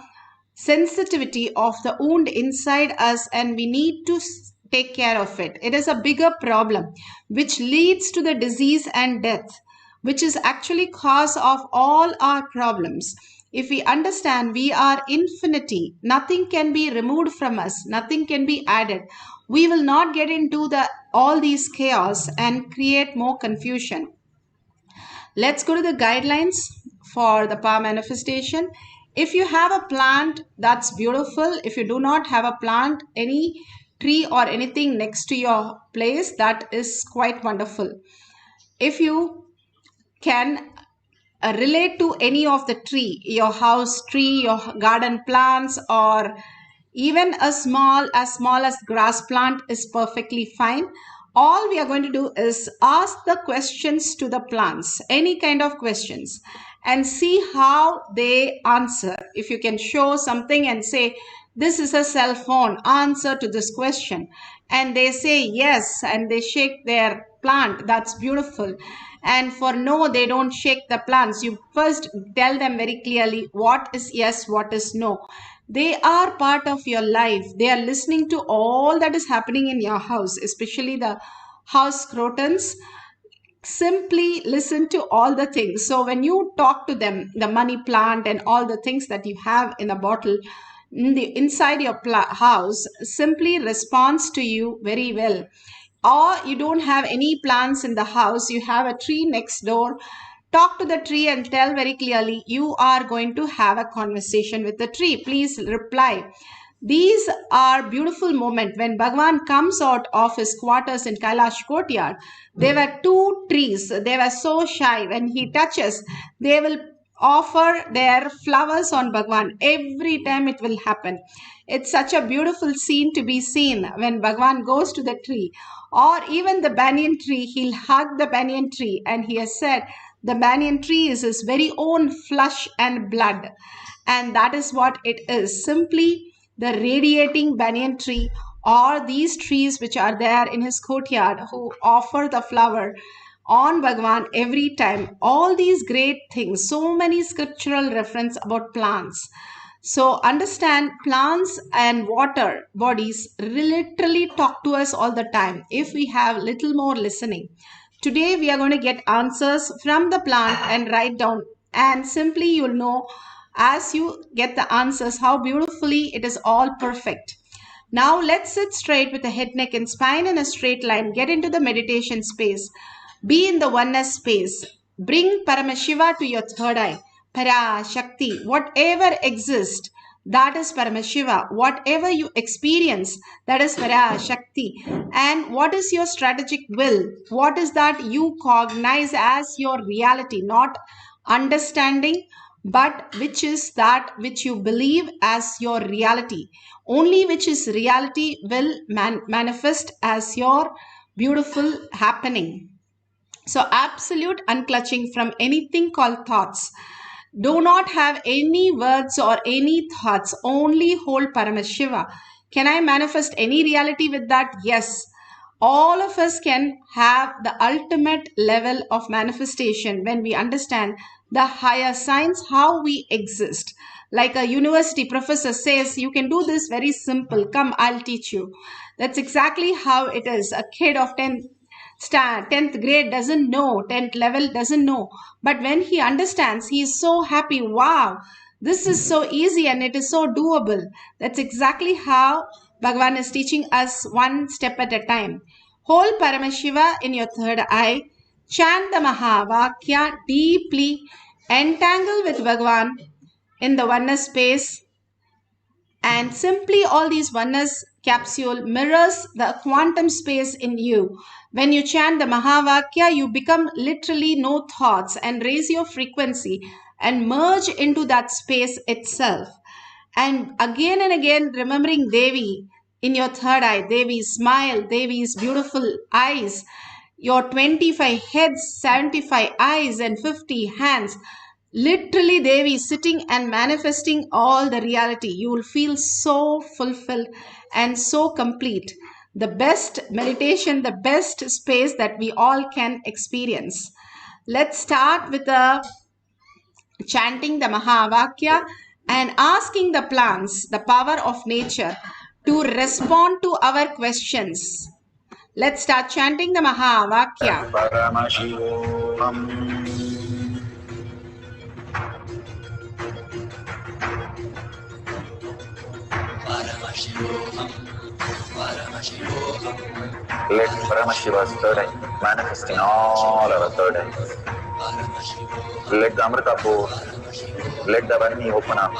sensitivity of the wound inside us, and we need to take care of it. It is a bigger problem which leads to the disease and death, which is actually cause of all our problems. If we understand we are infinity, nothing can be removed from us, nothing can be added, we will not get into all these chaos and create more confusion. Let's go to the guidelines for the power manifestation. If you have a plant, that's beautiful. If you do not have a plant, any tree or anything next to your place, that is quite wonderful. If you can relate to any of the tree, your house tree, your garden plants, or even as small as grass plant is perfectly fine. All we are going to do is ask the questions to the plants, any kind of questions, and see how they answer. If you can show something and say, this is a cell phone, answer to this question, and they say yes, and they shake their plant, that's beautiful. And for no, they don't shake the plants. You first tell them very clearly what is yes, what is no. They are part of your life. They are listening to all that is happening in your house, especially the house crotons. Simply listen to all the things. So when you talk to them, the money plant and all the things that you have in a bottle inside your house simply responds to you very well. Or you don't have any plants in the house, you have a tree next door, talk to the tree and tell very clearly you are going to have a conversation with the tree. Please reply. These are beautiful moments when Bhagavan comes out of his quarters in Kailash courtyard. There were two trees. They were so shy. When he touches, they will offer their flowers on Bhagavan. Every time it will happen. It's such a beautiful scene to be seen when Bhagavan goes to the tree. Or even the banyan tree, he'll hug the banyan tree, and he has said the banyan tree is his very own flesh and blood. And that is what it is. Simply the radiating banyan tree, or these trees which are there in his courtyard who offer the flower on Bhagavan every time. All these great things, so many scriptural reference about plants. So understand, plants and water bodies literally talk to us all the time if we have little more listening. Today we are going to get answers from the plant and write down, and simply you'll know as you get the answers how beautifully it is all perfect. Now let's sit straight with the head, neck and spine in a straight line. Get into the meditation space. Be in the oneness space. Bring Paramashiva to your third eye. Parashakti, whatever exists, that is Paramashiva. Whatever you experience, that is Parashakti. And what is your strategic will? What is that you cognize as your reality? Not understanding, but which is that which you believe as your reality. Only which is reality will manifest as your beautiful happening. So absolute unclutching from anything called thoughts. Do not have any words or any thoughts. Only hold Paramashiva. Can I manifest any reality with that? Yes. All of us can have the ultimate level of manifestation when we understand the higher science, how we exist. Like a university professor says, you can do this very simple. Come, I'll teach you. That's exactly how it is. A kid of 10th grade doesn't know, 10th level doesn't know. But when he understands, he is so happy. Wow, this is so easy and it is so doable. That's exactly how Bhagavan is teaching us, one step at a time. Hold Paramashiva in your third eye. Chant the Mahavakya deeply. Entangle with Bhagavan in the oneness space. And simply all these oneness capsule mirrors the quantum space in you. When you chant the Mahavakya, you become literally no thoughts and raise your frequency and merge into that space itself. And again, remembering Devi in your third eye, Devi's smile, Devi's beautiful eyes, your 25 heads, 75 eyes, and 50 hands. Literally, Devi sitting and manifesting all the reality. You will feel so fulfilled and so complete. The best meditation, the best space that we all can experience. Let's start with the chanting the Mahavakya and asking the plants, the power of nature, to respond to our questions. Let's start chanting the Mahavakya. Paramashivoham. Let Paramashiva's third eye manifest in all our third eyes. Let the Amrita pour, let the Varni open up,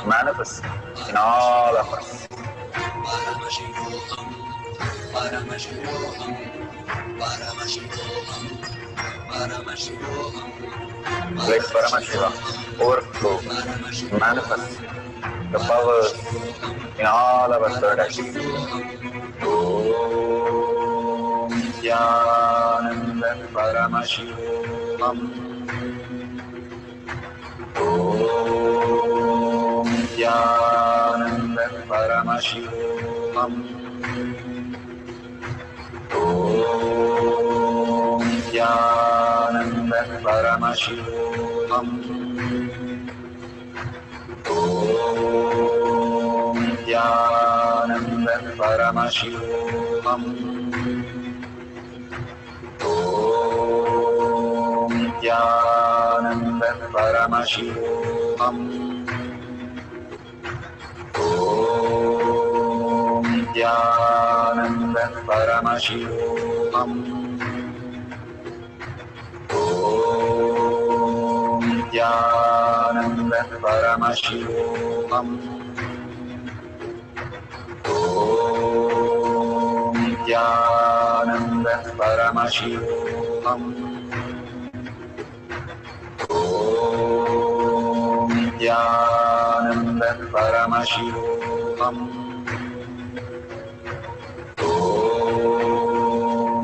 manifest in all of us. Let Paramashiva overflow, manifest the powers in all our third eyes. Om Nithyananda Paramashivam. Om Nithyananda Paramashivam. Om Nithyananda Paramashivam. Om Nithyananda Paramashivam. Om Nithyananda Paramashivam. Om Nithyananda Paramashivam. Om Nithyananda Paramashivoham. Om Nithyananda Paramashivoham. Om Nithyananda Paramashivoham. Om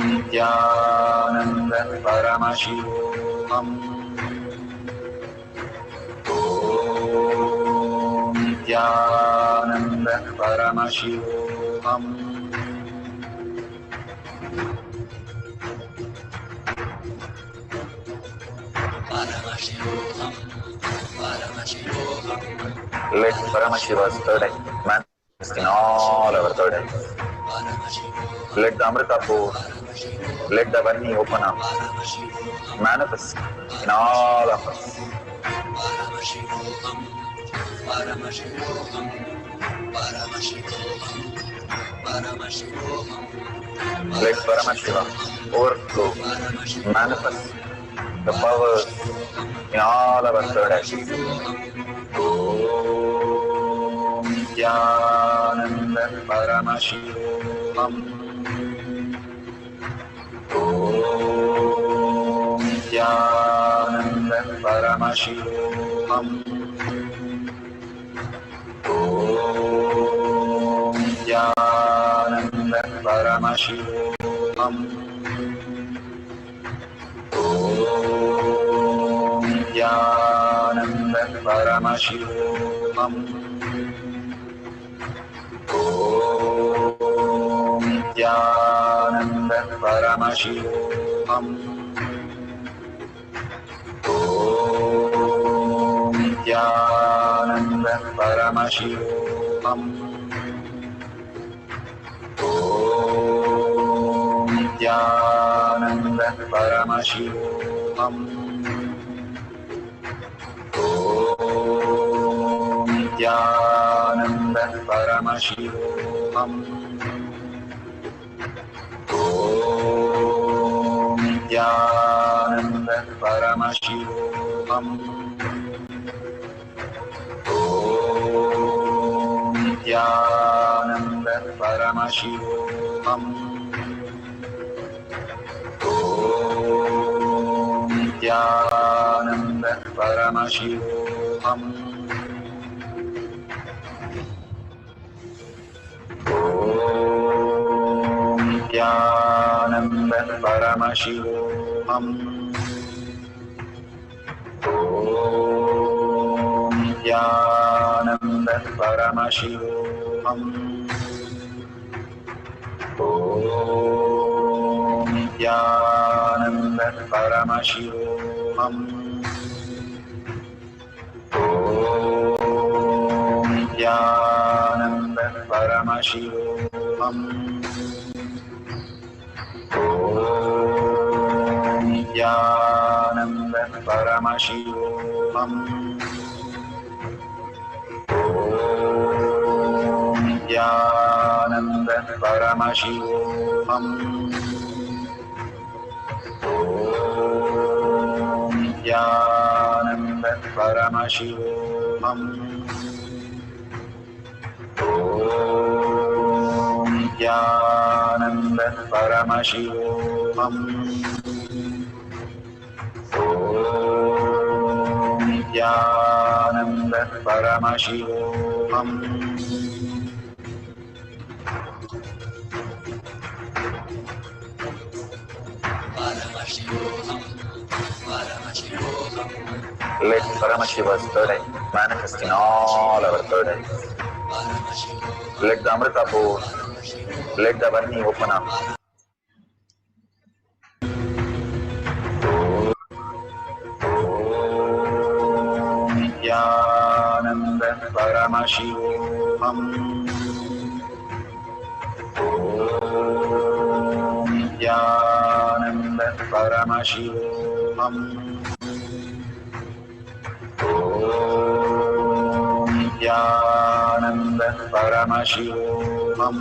Nithyananda Paramashivoham. Om Nithyananda Paramashivoham. Let Paramashiva's third eye manifest in all our third eyes. Let the Amrita pour, let the Varni open up, manifest in all of us. Let Paramashiva overflow, manifest the powers in all our third eyes. Om Nithyananda Paramashivam. Om Nithyananda Paramashivam. Om Nithyananda Paramashivam. Om Nithyananda Paramashivam. Om Nithyananda Paramashivam. Om Nithyananda Paramashivam. Om Nithyananda Paramashivam. Om Nithyananda Paramashivam. Om Nithyananda Paramashivam. Om Nithyananda Paramashivam. Om Nithyananda Paramashivoham. Om Nithyananda Paramashivoham. Om Nithyananda Paramashivoham. Om Nithyananda Paramashivoham. Om Nithyananda Paramashivoham. Om Nithyananda Paramashivoham. Om Nithyananda Paramashivoham. Om Nithyananda Paramashivoham. Om Nithyananda Paramashivoham. Om Nithyananda Paramashivoham. Let Paramashiva's third eye manifest in all our third eyes. Let the Amrita pour, let the Varni open up. Om Nithyananda Paramashivoham. Om Nithyananda Paramashivoham. Om Nithyananda Paramashivoham.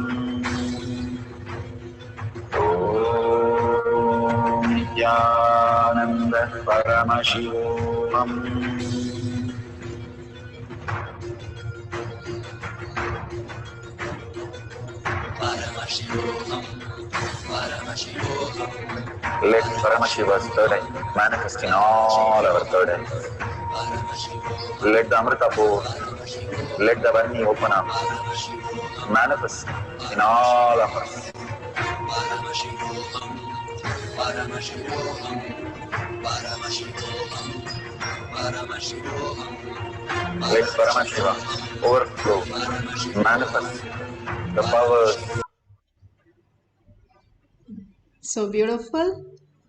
Om Nithyananda Paramashivoham. Let Paramashiva's third eye manifest in all our third eyes. Let the Amrita pour, let the Varni open up, manifest in all of us. Let Paramashiva overflow, manifest the powers. So beautiful.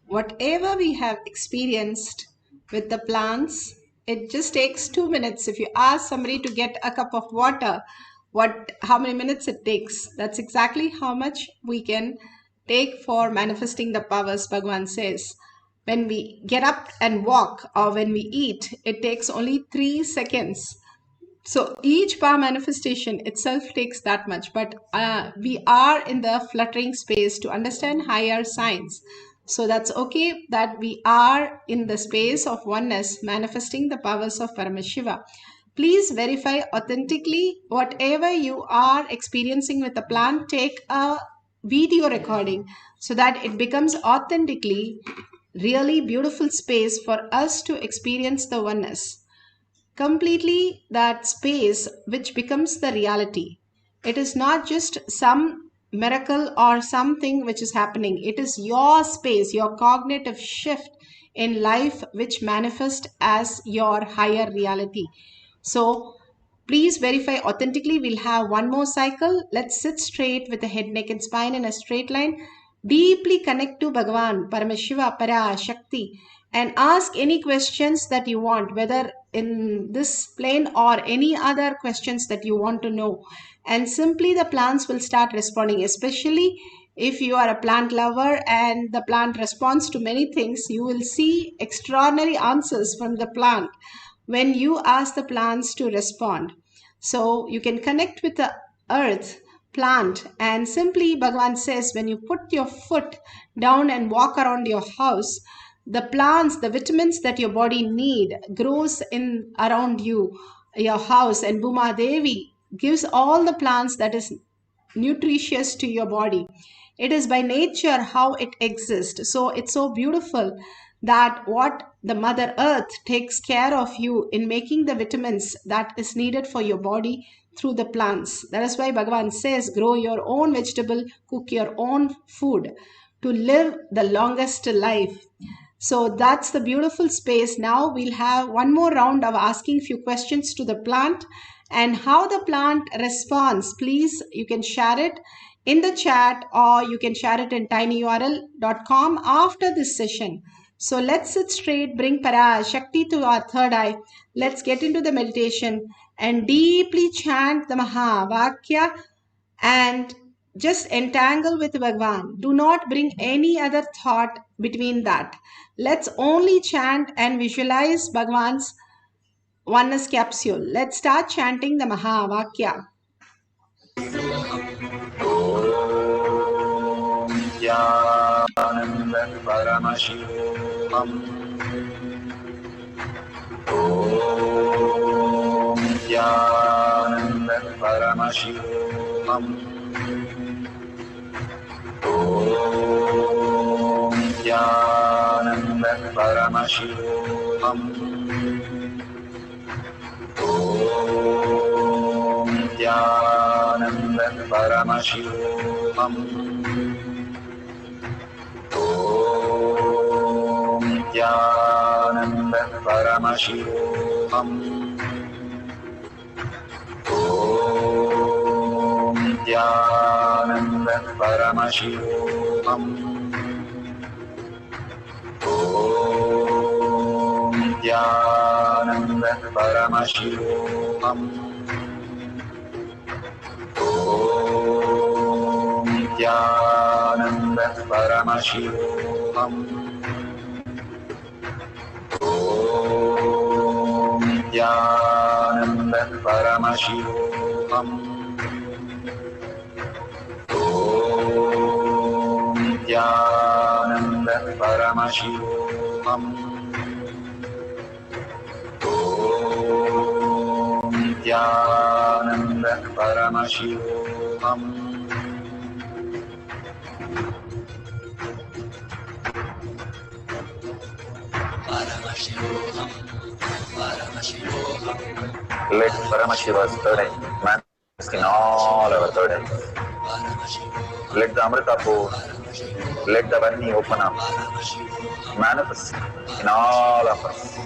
Whatever we have experienced with the plants, it just takes 2 minutes. If you ask somebody to get a cup of water, how many minutes it takes? That's exactly how much we can take for manifesting the powers, Bhagavan says. When we get up and walk or when we eat, it takes only 3 seconds. So each power manifestation itself takes that much, but we are in the fluttering space to understand higher science. So that's okay that we are in the space of oneness manifesting the powers of Paramashiva. Please verify authentically whatever you are experiencing with the plant. Take a video recording so that it becomes authentically really beautiful space for us to experience the oneness. Completely that space which becomes the reality. It is not just some miracle or something which is happening. It is your space, your cognitive shift in life which manifests as your higher reality. So please verify authentically. We'll have one more cycle. Let's sit straight with the head, neck and spine in a straight line. Deeply connect to Bhagavan, Paramashiva, Parashakti, and ask any questions that you want, whether in this plane or any other questions that you want to know. And simply the plants will start responding, especially if you are a plant lover and the plant responds to many things, you will see extraordinary answers from the plant when you ask the plants to respond. So you can connect with the earth, plant, and simply Bhagavan says when you put your foot down and walk around your house, the plants, the vitamins that your body need grows in around you, your house, and Bhuma Devi gives all the plants that is nutritious to your body. It is by nature how it exists. So it's so beautiful that what the Mother Earth takes care of you in making the vitamins that is needed for your body through the plants. That is why Bhagavan says, grow your own vegetable, cook your own food to live the longest life. So that's the beautiful space. Now we'll have one more round of asking few questions to the plant, and how the plant responds. Please, you can share it in the chat or you can share it in tinyurl.com after this session. So let's sit straight, bring Parashakti to our third eye. Let's get into the meditation and deeply chant the Mahavakya and just entangle with Bhagwan. Do not bring any other thought between that. Let's only chant and visualize Bhagwan's oneness capsule. Let's start chanting the Mahavakya. Nithyananda Paramashivoham. Om Nithyananda Paramashivoham. Om Nithyananda Paramashivoham. Om Nithyananda Paramashivoham. Om Nithyananda Paramashivoham. Om Nithyananda Paramashivoham. Om Nithyananda Paramashivoham. Om Nithyananda Paramashivoham. Om Nithyananda Paramashivoham. Om Nithyananda Paramashivoham. Om Nithyananda Paramashivoham. Let Paramashiva's third eye manifest in all our third eyes. Let the Amrita pour, let the Varni open up, manifest in all of us.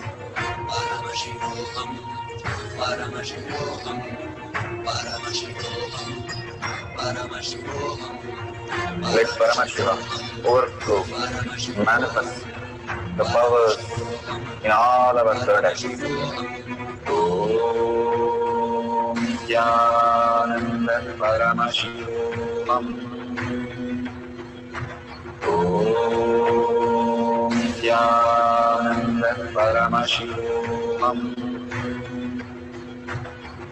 Let Paramashiva overflow, manifest the powers in all our third eyes. Om Nithyananda Paramashivoham. Om Nithyananda Paramashivoham.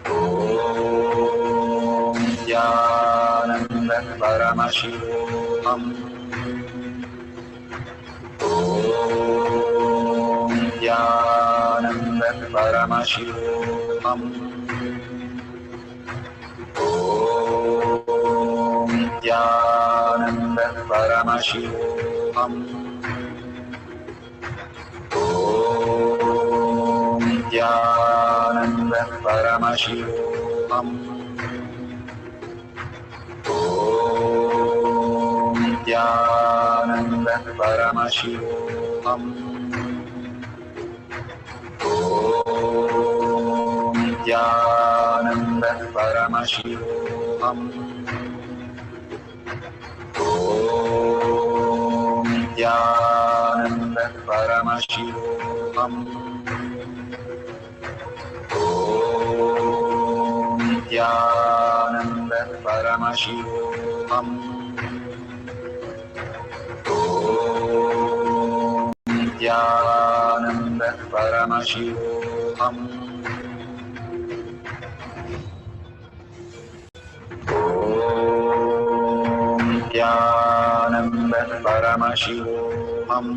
Om Nithyananda Paramashivoham. Om Nithyananda Paramashivoham. Om Nithyananda Paramashivoham. Om Nithyananda Paramashivoham. Om Nithyananda Paramashivoham. Om Nithyananda Paramashivoham. Om Nithyananda Paramashivoham. Om Nithyananda Paramashivoham. Om Nithyananda Paramashivoham. Om Nithyananda Paramashivoham. Om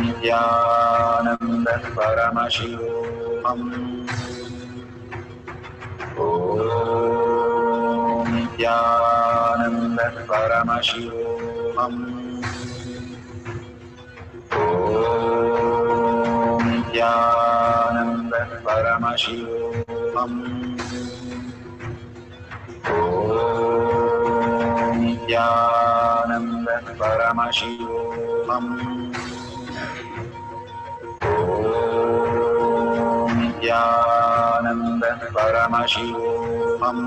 Nithyananda Paramashivoham. Om Nithyananda Paramashivoham. Om Nithyananda Paramashivoham. Om Nithyananda Paramashivoham. Nithyananda Paramashivoham.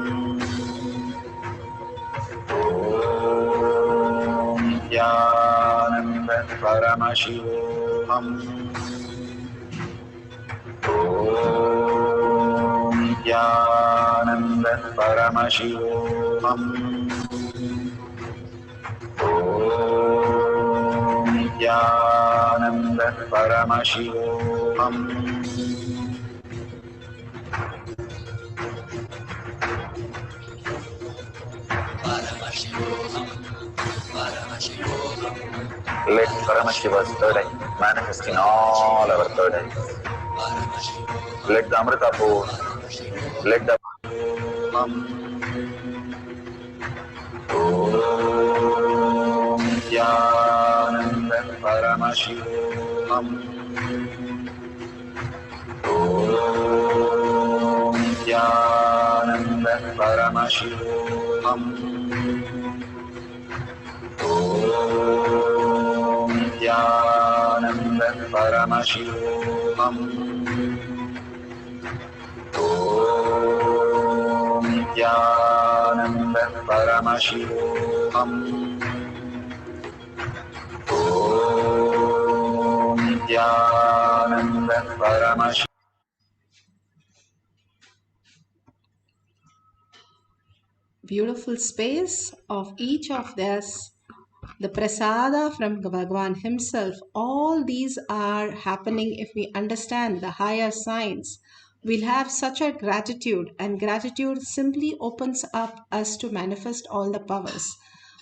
Nithyananda Paramashivoham. Nithyananda Paramashivoham. Nithyananda Paramashivoham. Let Paramashiva's third eye manifest in all our third eyes. Let the Amrita pour. Let the Om Nithyananda Paramashivoham. Om Nithyananda Paramashivoham. Om Nithyananda Paramashivoham. Om Nithyananda Paramashivoham. Om Nithyananda Paramashivoham. Beautiful space of each of this, the prasada from Bhagavan himself. All these are happening if we understand the higher science. We'll have such a gratitude, and gratitude simply opens up us to manifest all the powers.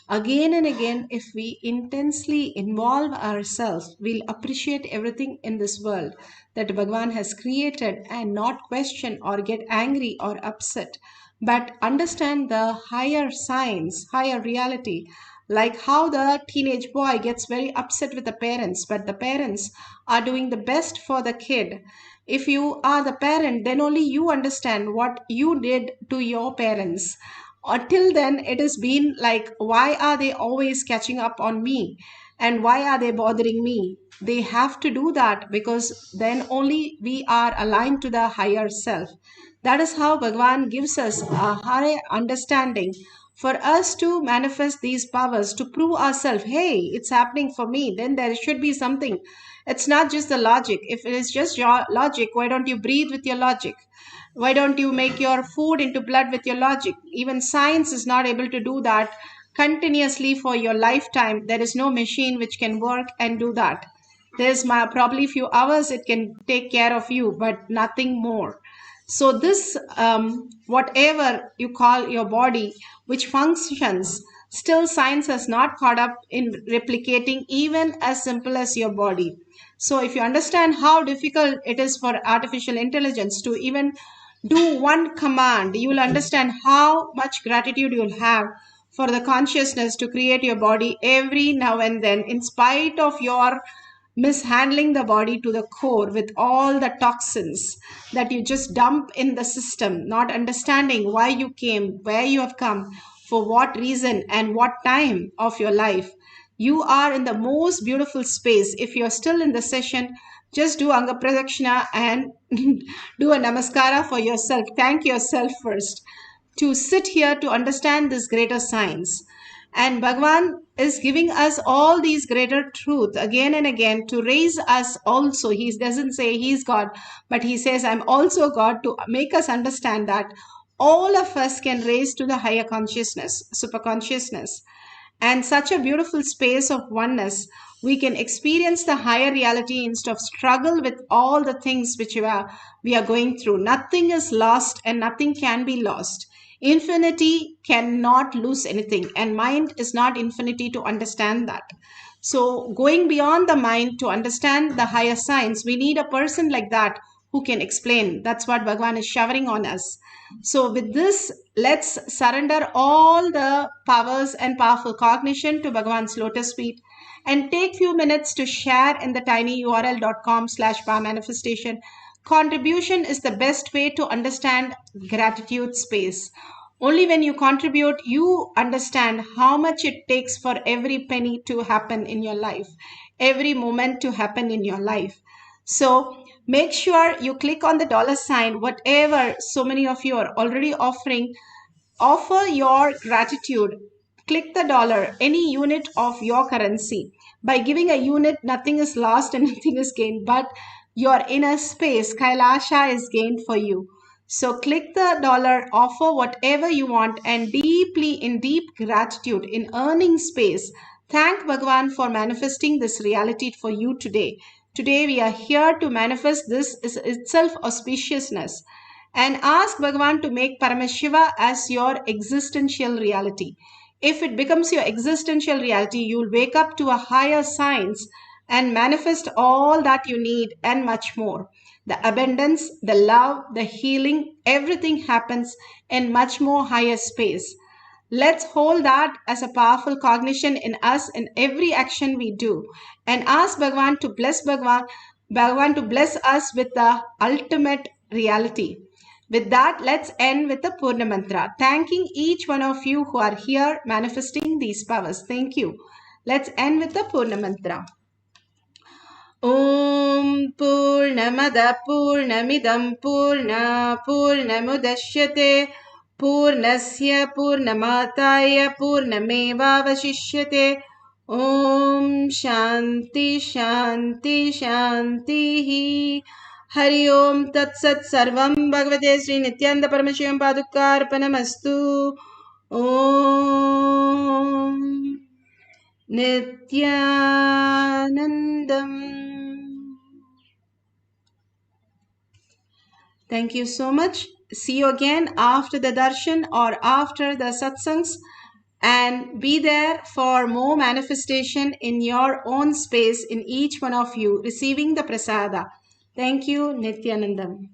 Again and again, if we intensely involve ourselves, we'll appreciate everything in this world that Bhagavan has created and not question or get angry or upset, but understand the higher science, higher reality, like how the teenage boy gets very upset with the parents, but the parents are doing the best for the kid. If you are the parent, then only you understand what you did to your parents. Until then, it has been like, why are they always catching up on me? And why are they bothering me? They have to do that because then only we are aligned to the higher self. That is how Bhagavan gives us a higher understanding for us to manifest these powers, to prove ourselves, hey, it's happening for me, then there should be something. It's not just the logic. If it is just your logic, why don't you breathe with your logic? Why don't you make your food into blood with your logic? Even science is not able to do that continuously for your lifetime. There is no machine which can work and do that. There's probably few hours it can take care of you, but nothing more. So this, whatever you call your body, which functions, still science has not caught up in replicating even as simple as your body. So if you understand how difficult it is for artificial intelligence to even do one command, you will understand how much gratitude you'll have for the consciousness to create your body every now and then, in spite of your mishandling the body to the core with all the toxins that you just dump in the system, not understanding why you came, where you have come, for what reason, and what time of your life. You are in the most beautiful space. If you're still in the session, just do Anga Pradakshina and do a Namaskara for yourself. Thank yourself first to sit here to understand this greater science. And Bhagavan is giving us all these greater truth again and again to raise us also. He doesn't say he's God, but he says, I'm also God, to make us understand that all of us can raise to the higher consciousness, super consciousness. And such a beautiful space of oneness, we can experience the higher reality instead of struggle with all the things which we are going through. Nothing is lost and nothing can be lost. Infinity cannot lose anything, and mind is not infinity to understand that. So going beyond the mind to understand the higher science, we need a person like that who can explain. That's what Bhagavan is showering on us. So with this, let's surrender all the powers and powerful cognition to Bhagavan's lotus feet and take few minutes to share in the tinyurl.com/power manifestation. Contribution is the best way to understand gratitude space. Only when you contribute, you understand how much it takes for every penny to happen in your life, every moment to happen in your life. So make sure you click on the $sign, whatever so many of you are already offering. Offer your gratitude. Click the dollar, any unit of your currency. By giving a unit, nothing is lost and nothing is gained, but your inner space, Kailasa, is gained for you. So click the dollar, offer whatever you want, and in deep gratitude, in earning space, thank Bhagavan for manifesting this reality for you today. Today we are here to manifest this is itself auspiciousness, and ask Bhagavan to make Paramashiva as your existential reality. If it becomes your existential reality, you will wake up to a higher science and manifest all that you need and much more. The abundance, the love, the healing, everything happens in much more higher space. Let's hold that as a powerful cognition in us in every action we do, and ask Bhagavan to Bhagavan to bless us with the ultimate reality. With that, let's end with the Purna Mantra, thanking each one of you who are here manifesting these powers. Thank you. Let's end with the Purna Mantra. Om Purnamada Purnamidam Purna Purnamudashyate Purnasya Purnamataya Purnamevavashishyate. Om Shanti Shanti Shanti. Hari Om Tat Sat Sarvam Bhagavate Sri Nithyananda Paramashivam Padukarpanamastu. Om Nithyanandam. Thank you so much. See you again after the darshan or after the satsangs, and be there for more manifestation in your own space in each one of you receiving the prasada. Thank you, Nithyanandam.